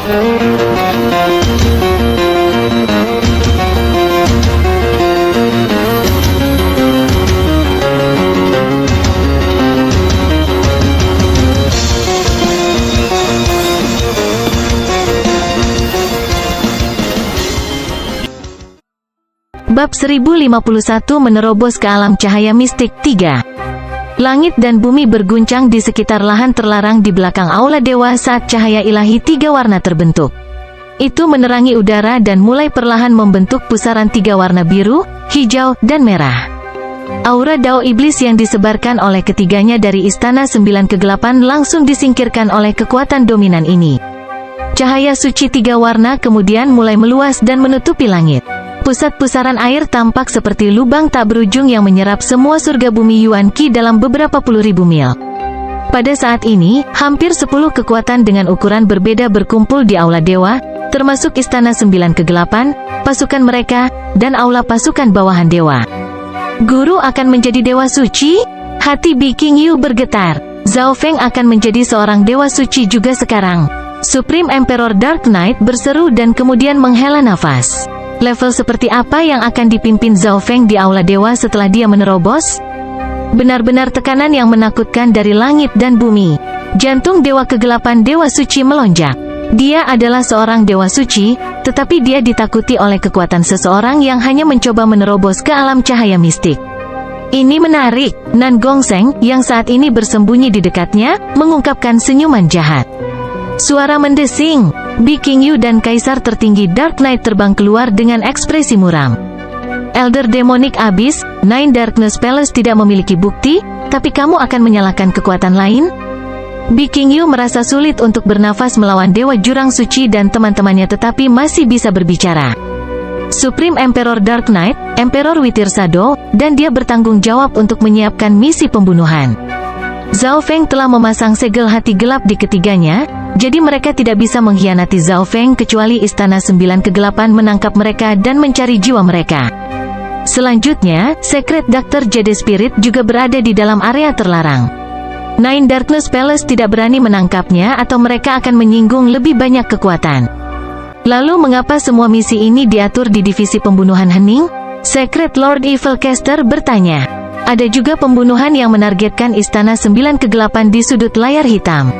Bab 1051 menerobos ke alam cahaya mistik 3. Langit dan bumi berguncang di sekitar lahan terlarang di belakang aula dewa saat cahaya ilahi 3 warna terbentuk. Itu menerangi udara dan mulai perlahan membentuk pusaran 3 warna biru, hijau, dan merah. Aura dao iblis yang disebarkan oleh ketiganya dari istana 9 kegelapan langsung disingkirkan oleh kekuatan dominan ini. Cahaya suci 3 warna kemudian mulai meluas dan menutupi langit. Pusat pusaran air tampak seperti lubang tak berujung yang menyerap semua surga bumi Yuan Qi dalam beberapa puluh ribu mil. Pada saat ini, hampir 10 kekuatan dengan ukuran berbeda berkumpul di aula dewa, termasuk istana 9 kegelapan, pasukan mereka, dan aula pasukan bawahan dewa. Guru akan menjadi dewa suci? Hati Bi Qingyu bergetar. Zhao Feng akan menjadi seorang dewa suci juga sekarang. Supreme Emperor Dark Knight berseru dan kemudian menghela nafas. Level seperti apa yang akan dipimpin Zhao Feng di aula dewa setelah dia menerobos? Benar-benar tekanan yang menakutkan dari langit dan bumi. Jantung dewa kegelapan dewa suci melonjak. Dia adalah seorang dewa suci, tetapi dia ditakuti oleh kekuatan seseorang yang hanya mencoba menerobos ke alam cahaya mistik. Ini menarik. Nan Gongsheng, yang saat ini bersembunyi di dekatnya, mengungkapkan senyuman jahat. Suara mendesing. Bi Qingyu dan Kaisar tertinggi Dark Knight terbang keluar dengan ekspresi muram. Elder Demonic Abyss, Nine Darkness Palace tidak memiliki bukti, tapi kamu akan menyalahkan kekuatan lain? Bi Qingyu merasa sulit untuk bernafas melawan Dewa Jurang Suci dan teman-temannya tetapi masih bisa berbicara. Supreme Emperor Dark Knight, Emperor Witir Sado, dan dia bertanggung jawab untuk menyiapkan misi pembunuhan. Zhao Feng telah memasang segel hati gelap di ketiganya, jadi mereka tidak bisa mengkhianati Zhao Feng kecuali Istana 9 Kegelapan menangkap mereka dan mencari jiwa mereka. Selanjutnya, Secret Doctor Jade Spirit juga berada di dalam area terlarang. Nine Darkness Palace tidak berani menangkapnya atau mereka akan menyinggung lebih banyak kekuatan. Lalu mengapa semua misi ini diatur di divisi pembunuhan hening? Secret Lord Evil Caster bertanya. Ada juga pembunuhan yang menargetkan Istana 9 Kegelapan di sudut layar hitam,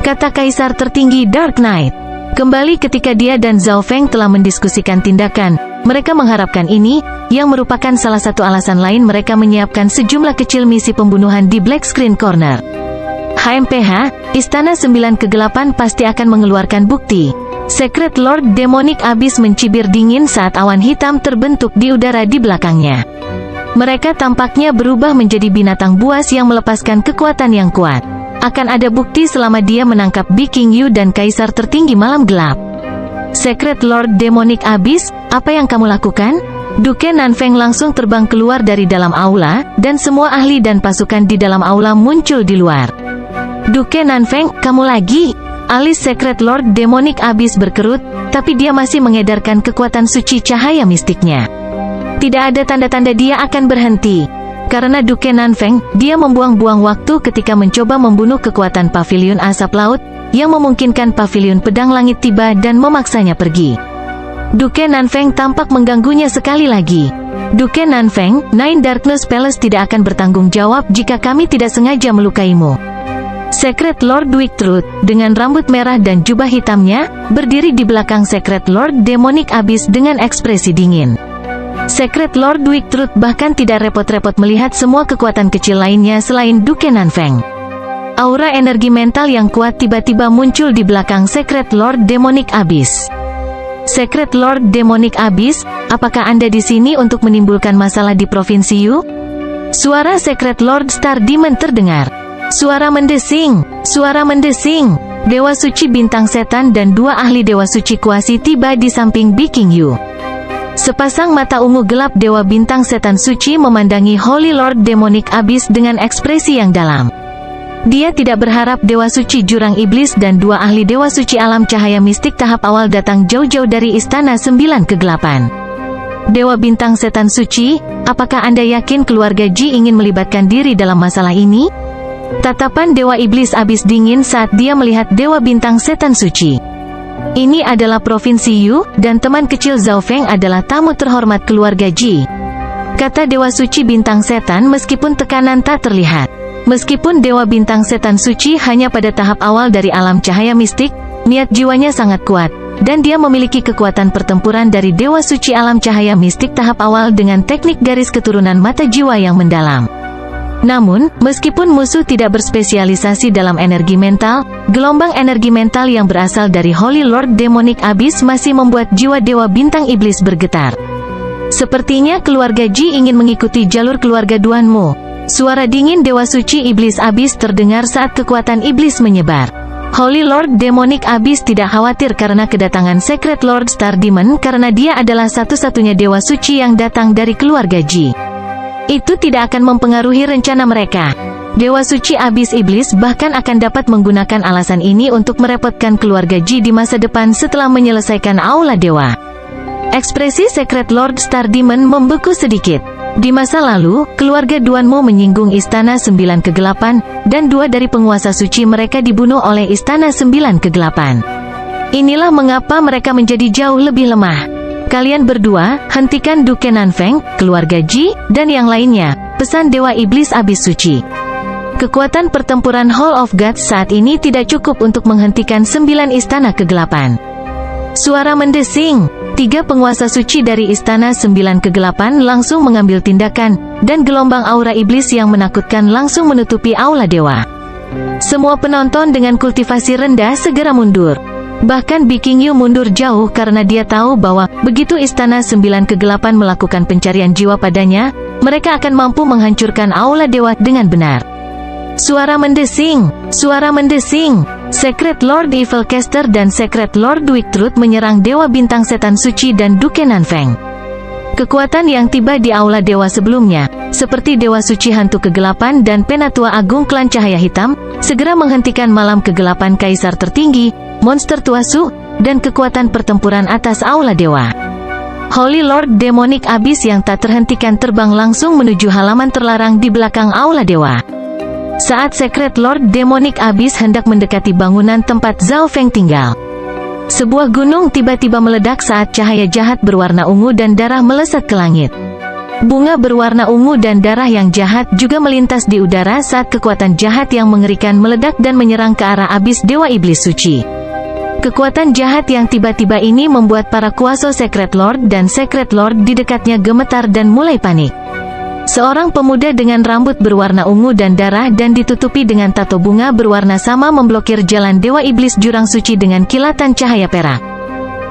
kata Kaisar tertinggi Dark Knight. Kembali ketika dia dan Zhao Feng telah mendiskusikan tindakan, mereka mengharapkan ini, yang merupakan salah satu alasan lain mereka menyiapkan sejumlah kecil misi pembunuhan di Black Screen Corner. HMPH, Istana 9 Kegelapan pasti akan mengeluarkan bukti. Secret Lord Demonic Abyss mencibir dingin saat awan hitam terbentuk di udara di belakangnya. Mereka tampaknya berubah menjadi binatang buas yang melepaskan kekuatan yang kuat. Akan ada bukti selama dia menangkap Bi Qingyu dan Kaisar tertinggi malam gelap. Secret Lord Demonic Abyss, apa yang kamu lakukan? Duke Nanfeng langsung terbang keluar dari dalam aula, dan semua ahli dan pasukan di dalam aula muncul di luar. Duke Nanfeng, kamu lagi? Alis Secret Lord Demonic Abyss berkerut, tapi dia masih mengedarkan kekuatan suci cahaya mistiknya. Tidak ada tanda-tanda dia akan berhenti. Karena Duke Nanfeng, dia membuang-buang waktu ketika mencoba membunuh kekuatan pavilion asap laut, yang memungkinkan pavilion pedang langit tiba dan memaksanya pergi. Duke Nanfeng tampak mengganggunya sekali lagi. Duke Nanfeng, Nine Darkness Palace tidak akan bertanggung jawab jika kami tidak sengaja melukaimu. Secret Lord Wicktruth, dengan rambut merah dan jubah hitamnya, berdiri di belakang Secret Lord Demonic Abyss dengan ekspresi dingin. Secret Lord Wicktruth bahkan tidak repot-repot melihat semua kekuatan kecil lainnya selain Duke Nanfeng. Aura energi mental yang kuat tiba-tiba muncul di belakang Secret Lord Demonic Abyss. Secret Lord Demonic Abyss, apakah Anda di sini untuk menimbulkan masalah di Provinsi Yu? Suara Secret Lord Star Demon terdengar. Suara mendesing, suara mendesing. Dewa Suci Bintang Setan dan 2 ahli Dewa Suci Kuasi tiba di samping Bi Qingyu. Sepasang mata ungu gelap Dewa Bintang Setan Suci memandangi Holy Lord Demonic Abyss dengan ekspresi yang dalam. Dia tidak berharap Dewa Suci Jurang Iblis dan 2 ahli Dewa Suci Alam Cahaya Mistik tahap awal datang jauh-jauh dari Istana 9 Kegelapan. Dewa Bintang Setan Suci, apakah Anda yakin keluarga Ji ingin melibatkan diri dalam masalah ini? Tatapan Dewa Iblis Abyss dingin saat dia melihat Dewa Bintang Setan Suci. Ini adalah Provinsi Yu, dan teman kecil Zhao Feng adalah tamu terhormat keluarga Ji. Kata Dewa Suci Bintang Setan meskipun tekanan tak terlihat. Meskipun Dewa Bintang Setan Suci hanya pada tahap awal dari alam cahaya mistik, niat jiwanya sangat kuat, dan dia memiliki kekuatan pertempuran dari Dewa Suci alam cahaya mistik tahap awal dengan teknik garis keturunan mata jiwa yang mendalam. Namun, meskipun musuh tidak berspesialisasi dalam energi mental, gelombang energi mental yang berasal dari Holy Lord Demonic Abyss masih membuat jiwa Dewa Bintang Iblis bergetar. Sepertinya keluarga Ji ingin mengikuti jalur keluarga Duanmu. Suara dingin Dewa Suci Iblis Abyss terdengar saat kekuatan iblis menyebar. Holy Lord Demonic Abyss tidak khawatir karena kedatangan Secret Lord Star Demon karena dia adalah satu-satunya Dewa Suci yang datang dari keluarga Ji. Itu tidak akan mempengaruhi rencana mereka. Dewa Suci Abyss Iblis bahkan akan dapat menggunakan alasan ini untuk merepotkan keluarga Ji di masa depan setelah menyelesaikan Aula Dewa. Ekspresi Secret Lord Star Demon membeku sedikit. Di masa lalu, keluarga Duanmu menyinggung Istana 9 Kegelapan, dan 2 dari penguasa suci mereka dibunuh oleh Istana 9 Kegelapan. Inilah mengapa mereka menjadi jauh lebih lemah. Kalian berdua, hentikan Duke Nanfeng, keluarga Ji, dan yang lainnya, pesan Dewa Iblis Abyss Suci. Kekuatan pertempuran Hall of Gods saat ini tidak cukup untuk menghentikan 9 Istana Kegelapan. Suara mendesing. 3 penguasa suci dari Istana 9 Kegelapan langsung mengambil tindakan, dan gelombang aura iblis yang menakutkan langsung menutupi Aula Dewa. Semua penonton dengan kultivasi rendah segera mundur. Bahkan Biking Yu mundur jauh karena dia tahu bahwa, begitu Istana 9 Kegelapan melakukan pencarian jiwa padanya, mereka akan mampu menghancurkan Aula Dewa dengan benar. Suara mendesing. Suara mendesing. Secret Lord Evil Caster dan Secret Lord Weak Truth menyerang Dewa Bintang Setan Suci dan Duke Nanfeng. Kekuatan yang tiba di Aula Dewa sebelumnya, seperti Dewa Suci Hantu Kegelapan dan Penatua Agung Klan Cahaya Hitam, segera menghentikan malam kegelapan Kaisar Tertinggi, monster Tuasu, dan kekuatan pertempuran atas Aula Dewa. Holy Lord Demonic Abyss yang tak terhentikan terbang langsung menuju halaman terlarang di belakang Aula Dewa. Saat Secret Lord Demonic Abyss hendak mendekati bangunan tempat Zhao Feng tinggal, sebuah gunung tiba-tiba meledak saat cahaya jahat berwarna ungu dan darah melesat ke langit. Bunga berwarna ungu dan darah yang jahat juga melintas di udara saat kekuatan jahat yang mengerikan meledak dan menyerang ke arah Abyss Dewa Iblis Suci. Kekuatan jahat yang tiba-tiba ini membuat para kuasa Secret Lord dan Secret Lord di dekatnya gemetar dan mulai panik. Seorang pemuda dengan rambut berwarna ungu dan darah dan ditutupi dengan tato bunga berwarna sama memblokir jalan Dewa Iblis Jurang Suci dengan kilatan cahaya perak.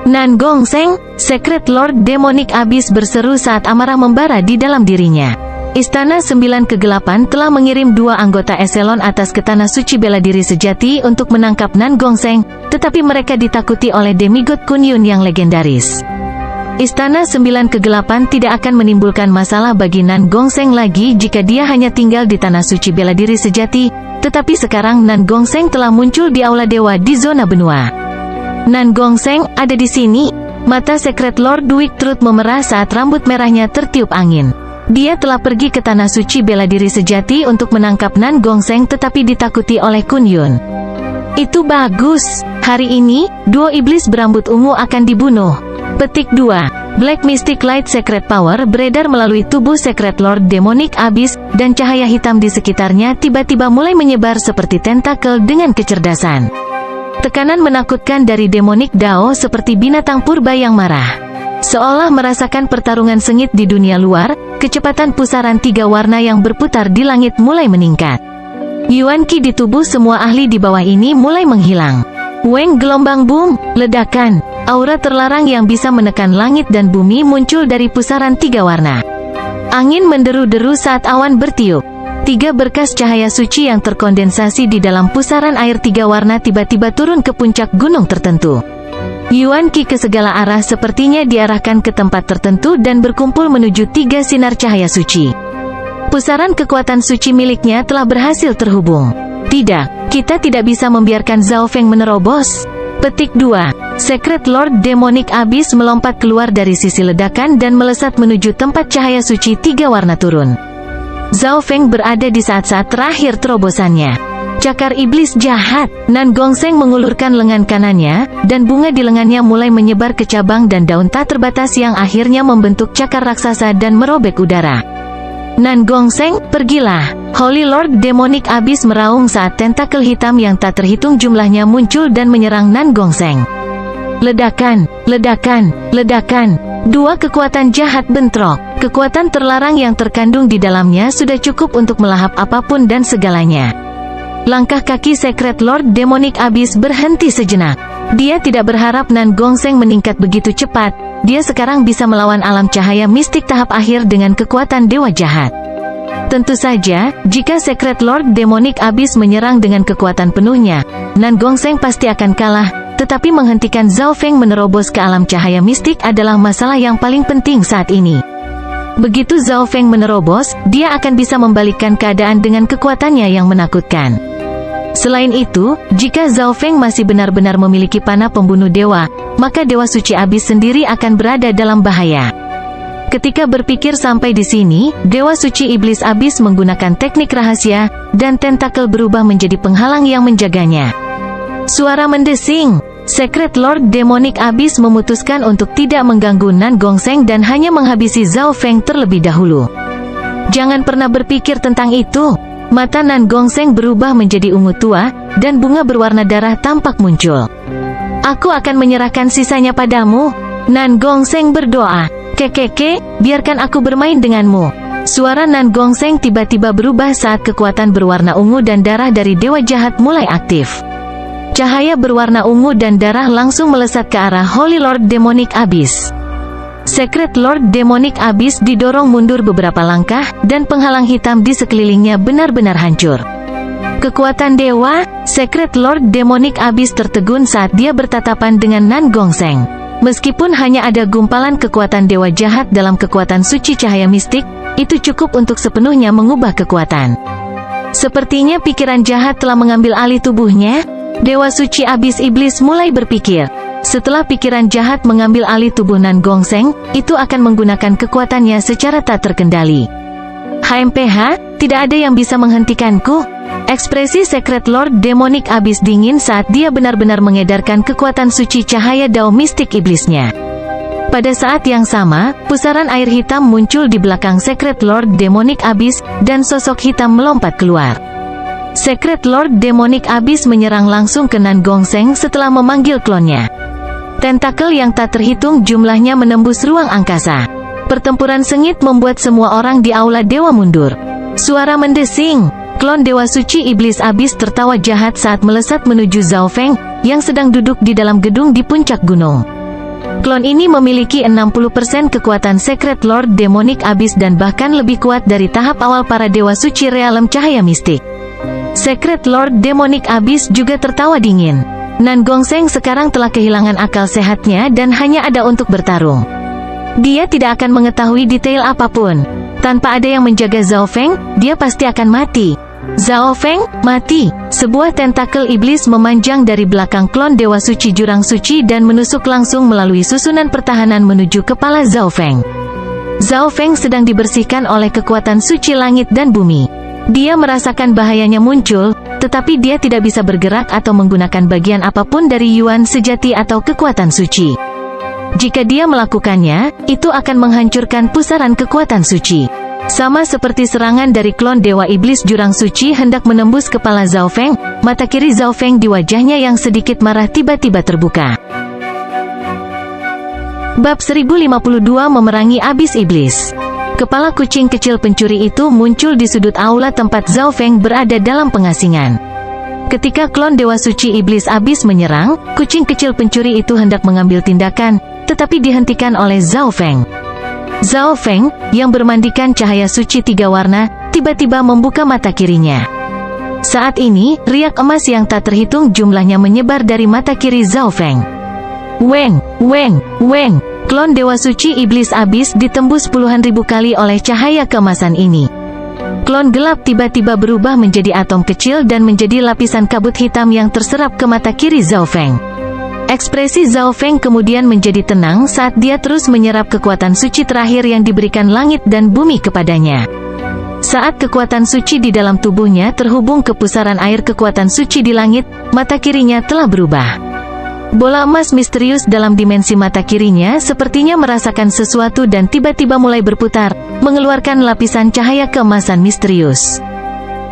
Nan Gong Seng, Secret Lord Demonic Abyss berseru saat amarah membara di dalam dirinya. Istana 9 Kegelapan telah mengirim 2 anggota eselon atas ke Tanah Suci Bela Diri Sejati untuk menangkap Nan Gong Seng, tetapi mereka ditakuti oleh demigod Kun Yun yang legendaris. Istana 9 Kegelapan tidak akan menimbulkan masalah bagi Nan Gong Seng lagi jika dia hanya tinggal di Tanah Suci Bela Diri Sejati, tetapi sekarang Nan Gong Seng telah muncul di Aula Dewa di zona benua. Nan Gong Seng ada di sini. Mata Secret Lord Weak Truth memerah saat rambut merahnya tertiup angin. Dia telah pergi ke Tanah Suci Bela Diri Sejati untuk menangkap Nan Gong Seng tetapi ditakuti oleh Kun Yun. Itu bagus. Hari ini, duo iblis berambut ungu akan dibunuh. Petik 2. Black Mystic Light Secret Power beredar melalui tubuh Secret Lord Demonic Abyss, dan cahaya hitam di sekitarnya tiba-tiba mulai menyebar seperti tentakel dengan kecerdasan. Tekanan menakutkan dari Demonic Dao seperti binatang purba yang marah. Seolah merasakan pertarungan sengit di dunia luar, kecepatan pusaran 3 warna yang berputar di langit mulai meningkat. Yuan Qi di tubuh semua ahli di bawah ini mulai menghilang. Weng gelombang boom, ledakan. Aura terlarang yang bisa menekan langit dan bumi muncul dari pusaran 3 warna. Angin menderu-deru saat awan bertiup. 3 berkas cahaya suci yang terkondensasi di dalam pusaran air 3 warna tiba-tiba turun ke puncak gunung tertentu. Yuan Qi ke segala arah sepertinya diarahkan ke tempat tertentu dan berkumpul menuju 3 sinar cahaya suci. Pusaran kekuatan suci miliknya telah berhasil terhubung. Tidak, kita tidak bisa membiarkan Zhao Feng menerobos. Petik 2. Secret Lord Demonic Abyss melompat keluar dari sisi ledakan dan melesat menuju tempat cahaya suci 3 warna turun. Zhao Feng berada di saat-saat terakhir terobosannya. Cakar iblis jahat. Nan Gongseng mengulurkan lengan kanannya, dan bunga di lengannya mulai menyebar ke cabang dan daun tak terbatas yang akhirnya membentuk cakar raksasa dan merobek udara. Nan Gongseng, pergilah. Holy Lord Demonic Abyss meraung saat tentakel hitam yang tak terhitung jumlahnya muncul dan menyerang Nan Gongseng. Ledakan, ledakan, ledakan. Dua kekuatan jahat bentrok. Kekuatan terlarang yang terkandung di dalamnya sudah cukup untuk melahap apapun dan segalanya. Langkah kaki Secret Lord Demonic Abyss berhenti sejenak. Dia tidak berharap Nan Gongseng meningkat begitu cepat. Dia sekarang bisa melawan alam cahaya mistik tahap akhir dengan kekuatan dewa jahat. Tentu saja, jika Secret Lord Demonic Abyss menyerang dengan kekuatan penuhnya, Nan Gongseng pasti akan kalah. Tetapi menghentikan Zhao Feng menerobos ke alam cahaya mistik adalah masalah yang paling penting saat ini. Begitu Zhao Feng menerobos, dia akan bisa membalikkan keadaan dengan kekuatannya yang menakutkan. Selain itu, jika Zhao Feng masih benar-benar memiliki panah pembunuh dewa, maka Dewa Suci Abyss sendiri akan berada dalam bahaya. Ketika berpikir sampai di sini, Dewa Suci Iblis Abyss menggunakan teknik rahasia, dan tentakel berubah menjadi penghalang yang menjaganya. Suara mendesing. Secret Lord Demonic Abyss memutuskan untuk tidak mengganggu Nan Gongseng dan hanya menghabisi Zhao Feng terlebih dahulu. Jangan pernah berpikir tentang itu. Mata Nan Gongseng berubah menjadi ungu tua, dan bunga berwarna darah tampak muncul. Aku akan menyerahkan sisanya padamu. Nan Gongseng berdoa. Kekeke, biarkan aku bermain denganmu. Suara Nan Gongseng tiba-tiba berubah saat kekuatan berwarna ungu dan darah dari dewa jahat mulai aktif. Cahaya berwarna ungu dan darah langsung melesat ke arah Holy Lord Demonic Abyss. Secret Lord Demonic Abyss didorong mundur beberapa langkah, dan penghalang hitam di sekelilingnya benar-benar hancur. Kekuatan dewa, Secret Lord Demonic Abyss tertegun saat dia bertatapan dengan Nan Gongseng. Meskipun hanya ada gumpalan kekuatan dewa jahat dalam kekuatan suci cahaya mistik, itu cukup untuk sepenuhnya mengubah kekuatan. Sepertinya pikiran jahat telah mengambil alih tubuhnya. Dewa Suci Abyss Iblis mulai berpikir. Setelah pikiran jahat mengambil alih tubuh Nan Gongseng, itu akan menggunakan kekuatannya secara tak terkendali. HMPH, tidak ada yang bisa menghentikanku. Ekspresi Secret Lord Demonic Abyss dingin saat dia benar-benar mengedarkan kekuatan suci cahaya dao mistik iblisnya. Pada saat yang sama, pusaran air hitam muncul di belakang Secret Lord Demonic Abyss, dan sosok hitam melompat keluar. Secret Lord Demonic Abyss menyerang langsung ke Nan Gongseng setelah memanggil klonnya. Tentakel yang tak terhitung jumlahnya menembus ruang angkasa. Pertempuran sengit membuat semua orang di aula dewa mundur. Suara mendesing. Klon Dewa Suci Iblis Abyss tertawa jahat saat melesat menuju Zhao Feng, yang sedang duduk di dalam gedung di puncak gunung. Klon ini memiliki 60% kekuatan Secret Lord Demonic Abyss dan bahkan lebih kuat dari tahap awal para Dewa Suci Realem Cahaya Mistik. Secret Lord Demonic Abyss juga tertawa dingin. Nan Gongseng sekarang telah kehilangan akal sehatnya dan hanya ada untuk bertarung. Dia tidak akan mengetahui detail apapun. Tanpa ada yang menjaga Zhao Feng, dia pasti akan mati. Zhao Feng, mati. Sebuah tentakel iblis memanjang dari belakang klon Dewa Suci Jurang Suci dan menusuk langsung melalui susunan pertahanan menuju kepala Zhao Feng. Zhao Feng sedang dibersihkan oleh kekuatan suci langit dan bumi. Dia merasakan bahayanya muncul, tetapi dia tidak bisa bergerak atau menggunakan bagian apapun dari Yuan sejati atau kekuatan suci. Jika dia melakukannya, itu akan menghancurkan pusaran kekuatan suci. Sama seperti serangan dari klon Dewa Iblis Jurang Suci hendak menembus kepala Zhao Feng, mata kiri Zhao Feng di wajahnya yang sedikit marah tiba-tiba terbuka. Bab 1052 Memerangi Abyss Iblis. Kepala kucing kecil pencuri itu muncul di sudut aula tempat Zhao Feng berada dalam pengasingan. Ketika klon Dewa Suci Iblis Abyss menyerang, kucing kecil pencuri itu hendak mengambil tindakan, tetapi dihentikan oleh Zhao Feng. Zhao Feng, yang bermandikan cahaya suci 3 warna, tiba-tiba membuka mata kirinya. Saat ini, riak emas yang tak terhitung jumlahnya menyebar dari mata kiri Zhao Feng. Weng, weng, weng. Klon Dewa Suci Iblis Abyss ditembus puluhan ribu kali oleh cahaya keemasan ini. Klon gelap tiba-tiba berubah menjadi atom kecil dan menjadi lapisan kabut hitam yang terserap ke mata kiri Zhao Feng. Ekspresi Zhao Feng kemudian menjadi tenang saat dia terus menyerap kekuatan suci terakhir yang diberikan langit dan bumi kepadanya. Saat kekuatan suci di dalam tubuhnya terhubung ke pusaran air kekuatan suci di langit, mata kirinya telah berubah. Bola emas misterius dalam dimensi mata kirinya sepertinya merasakan sesuatu dan tiba-tiba mulai berputar, mengeluarkan lapisan cahaya keemasan misterius.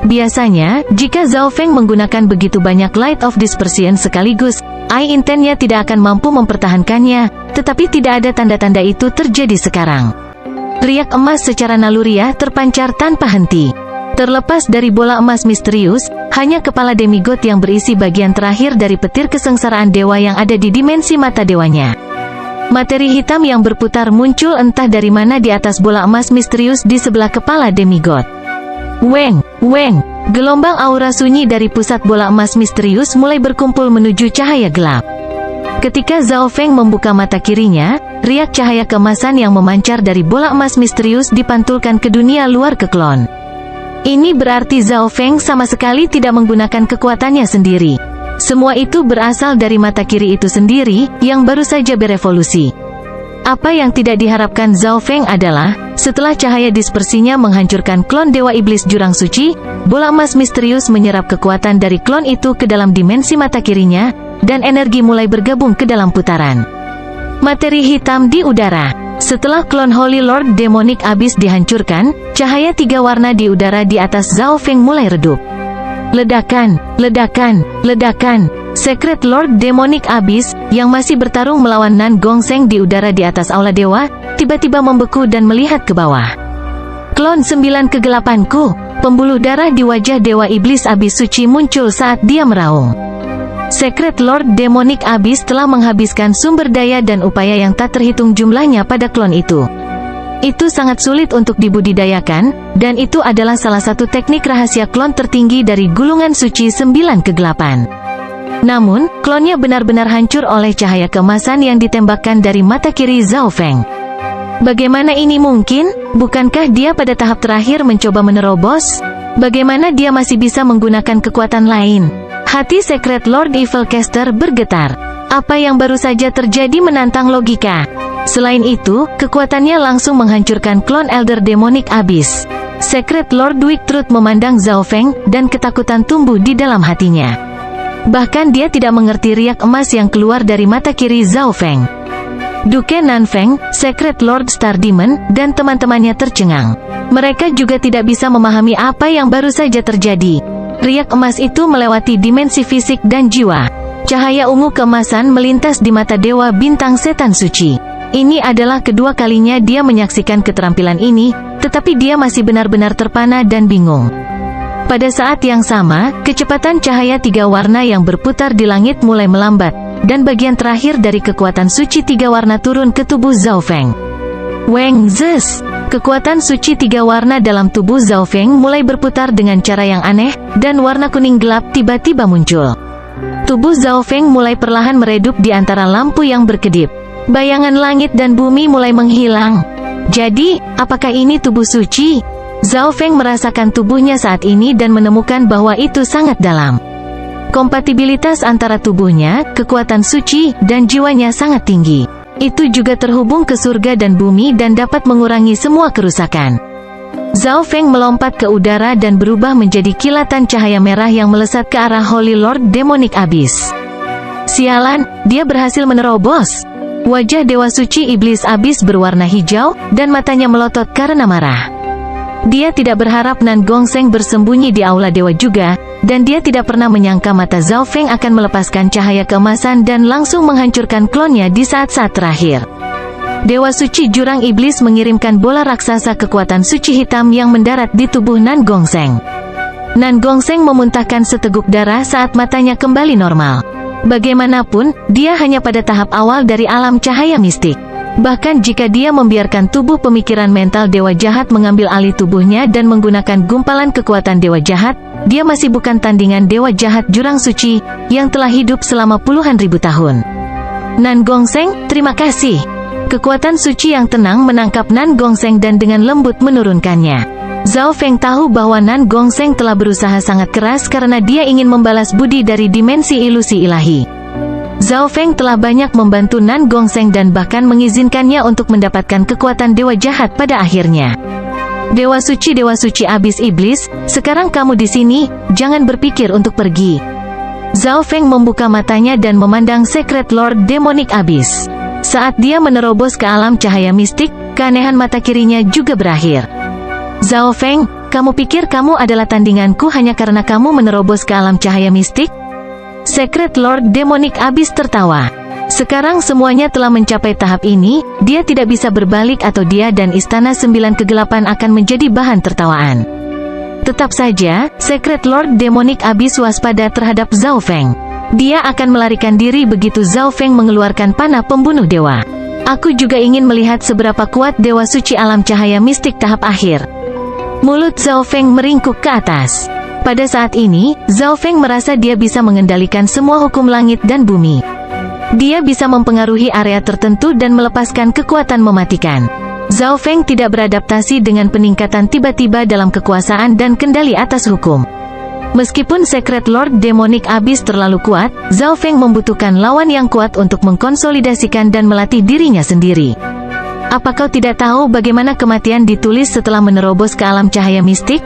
Biasanya, jika Zhao Feng menggunakan begitu banyak light of dispersion sekaligus, Eye Intent-nya tidak akan mampu mempertahankannya, tetapi tidak ada tanda-tanda itu terjadi sekarang. Riak emas secara naluriah terpancar tanpa henti. Terlepas dari bola emas misterius, hanya kepala demigod yang berisi bagian terakhir dari petir kesengsaraan dewa yang ada di dimensi mata dewanya. Materi hitam yang berputar muncul entah dari mana di atas bola emas misterius di sebelah kepala demigod. Weng, weng, gelombang aura sunyi dari pusat bola emas misterius mulai berkumpul menuju cahaya gelap. Ketika Zhao Feng membuka mata kirinya, riak cahaya keemasan yang memancar dari bola emas misterius dipantulkan ke dunia luar ke klon. Ini berarti Zhao Feng sama sekali tidak menggunakan kekuatannya sendiri. Semua itu berasal dari mata kiri itu sendiri, yang baru saja berevolusi. Apa yang tidak diharapkan Zhao Feng adalah, setelah cahaya dispersinya menghancurkan klon Dewa Iblis Jurang Suci, bola emas misterius menyerap kekuatan dari klon itu ke dalam dimensi mata kirinya, dan energi mulai bergabung ke dalam putaran materi hitam di udara. Setelah klon Holy Lord Demonic Abyss dihancurkan, cahaya 3 warna di udara di atas Zhao Feng mulai redup. Ledakan, ledakan, ledakan. Secret Lord Demonic Abyss, yang masih bertarung melawan Nan Gongseng di udara di atas Aula Dewa, tiba-tiba membeku dan melihat ke bawah. Klon 9 kegelapanku, pembuluh darah di wajah Dewa Iblis Abyss Suci muncul saat dia meraung. Secret Lord Demonic Abyss telah menghabiskan sumber daya dan upaya yang tak terhitung jumlahnya pada klon itu. Itu sangat sulit untuk dibudidayakan, dan itu adalah salah satu teknik rahasia klon tertinggi dari gulungan suci 9 kegelapan. Namun, klonnya benar-benar hancur oleh cahaya keemasan yang ditembakkan dari mata kiri Zhao Feng. Bagaimana ini mungkin? Bukankah dia pada tahap terakhir mencoba menerobos? Bagaimana dia masih bisa menggunakan kekuatan lain? Hati Secret Lord Evil Caster bergetar. Apa yang baru saja terjadi menantang logika. Selain itu, kekuatannya langsung menghancurkan klon Elder Demonic Abyss. Secret Lord Weak Truth memandang Zhao Feng, dan ketakutan tumbuh di dalam hatinya. Bahkan dia tidak mengerti riak emas yang keluar dari mata kiri Zhao Feng. Duke Nanfeng, Secret Lord Star Demon, dan teman-temannya tercengang. Mereka juga tidak bisa memahami apa yang baru saja terjadi. Riak emas itu melewati dimensi fisik dan jiwa. Cahaya ungu keemasan melintas di mata Dewa Bintang Setan Suci. Ini adalah kedua kalinya dia menyaksikan keterampilan ini, tetapi dia masih benar-benar terpana dan bingung. Pada saat yang sama, kecepatan cahaya 3 warna yang berputar di langit mulai melambat, dan bagian terakhir dari kekuatan suci 3 warna turun ke tubuh Zhao Feng. Weng Zes! Kekuatan suci 3 warna dalam tubuh Zhao Feng mulai berputar dengan cara yang aneh, dan warna kuning gelap tiba-tiba muncul. Tubuh Zhao Feng mulai perlahan meredup di antara lampu yang berkedip. Bayangan langit dan bumi mulai menghilang. Jadi, apakah ini tubuh suci? Zhao Feng merasakan tubuhnya saat ini dan menemukan bahwa itu sangat dalam. Kompatibilitas antara tubuhnya, kekuatan suci, dan jiwanya sangat tinggi. Itu juga terhubung ke surga dan bumi dan dapat mengurangi semua kerusakan. Zhao Feng melompat ke udara dan berubah menjadi kilatan cahaya merah yang melesat ke arah Holy Lord Demonic Abyss. Sialan, dia berhasil menerobos. Wajah Dewa Suci Iblis Abyss berwarna hijau, dan matanya melotot karena marah. Dia tidak berharap Nan Gongseng bersembunyi di Aula Dewa juga, dan dia tidak pernah menyangka mata Zhao Feng akan melepaskan cahaya keemasan dan langsung menghancurkan klonnya di saat-saat terakhir. Dewa Suci Jurang Iblis mengirimkan bola raksasa kekuatan suci hitam yang mendarat di tubuh Nan Gongseng. Nan Gongseng memuntahkan seteguk darah saat matanya kembali normal. Bagaimanapun, dia hanya pada tahap awal dari alam cahaya mistik. Bahkan jika dia membiarkan tubuh pemikiran mental dewa jahat mengambil alih tubuhnya dan menggunakan gumpalan kekuatan dewa jahat, dia masih bukan tandingan dewa jahat Jurang Suci, yang telah hidup selama puluhan ribu tahun. Nan Gongseng, terima kasih. Kekuatan suci yang tenang menangkap Nan Gongseng dan dengan lembut menurunkannya. Zhao Feng tahu bahwa Nan Gongseng telah berusaha sangat keras karena dia ingin membalas budi dari dimensi ilusi ilahi. Zhao Feng telah banyak membantu Nan Gongseng dan bahkan mengizinkannya untuk mendapatkan kekuatan dewa jahat pada akhirnya. Dewa suci abis iblis, sekarang kamu di sini, jangan berpikir untuk pergi. Zhao Feng membuka matanya dan memandang Secret Lord Demonic Abyss. Saat dia menerobos ke alam cahaya mistik, keanehan mata kirinya juga berakhir. Zhao Feng, kamu pikir kamu adalah tandinganku hanya karena kamu menerobos ke alam cahaya mistik? Secret Lord Demonic Abyss tertawa. Sekarang semuanya telah mencapai tahap ini, dia tidak bisa berbalik atau dia dan Istana Sembilan Kegelapan akan menjadi bahan tertawaan. Tetap saja, Secret Lord Demonic Abyss waspada terhadap Zhao Feng. Dia akan melarikan diri begitu Zhao Feng mengeluarkan panah pembunuh dewa. Aku juga ingin melihat seberapa kuat Dewa Suci Alam Cahaya Mistik tahap akhir. Mulut Zhao Feng meringkuk ke atas. Pada saat ini, Zhao Feng merasa dia bisa mengendalikan semua hukum langit dan bumi. Dia bisa mempengaruhi area tertentu dan melepaskan kekuatan mematikan. Zhao Feng tidak beradaptasi dengan peningkatan tiba-tiba dalam kekuasaan dan kendali atas hukum. Meskipun Secret Lord Demonic Abyss terlalu kuat, Zhao Feng membutuhkan lawan yang kuat untuk mengkonsolidasikan dan melatih dirinya sendiri. Apa kau tidak tahu bagaimana kematian ditulis setelah menerobos ke alam cahaya mistik?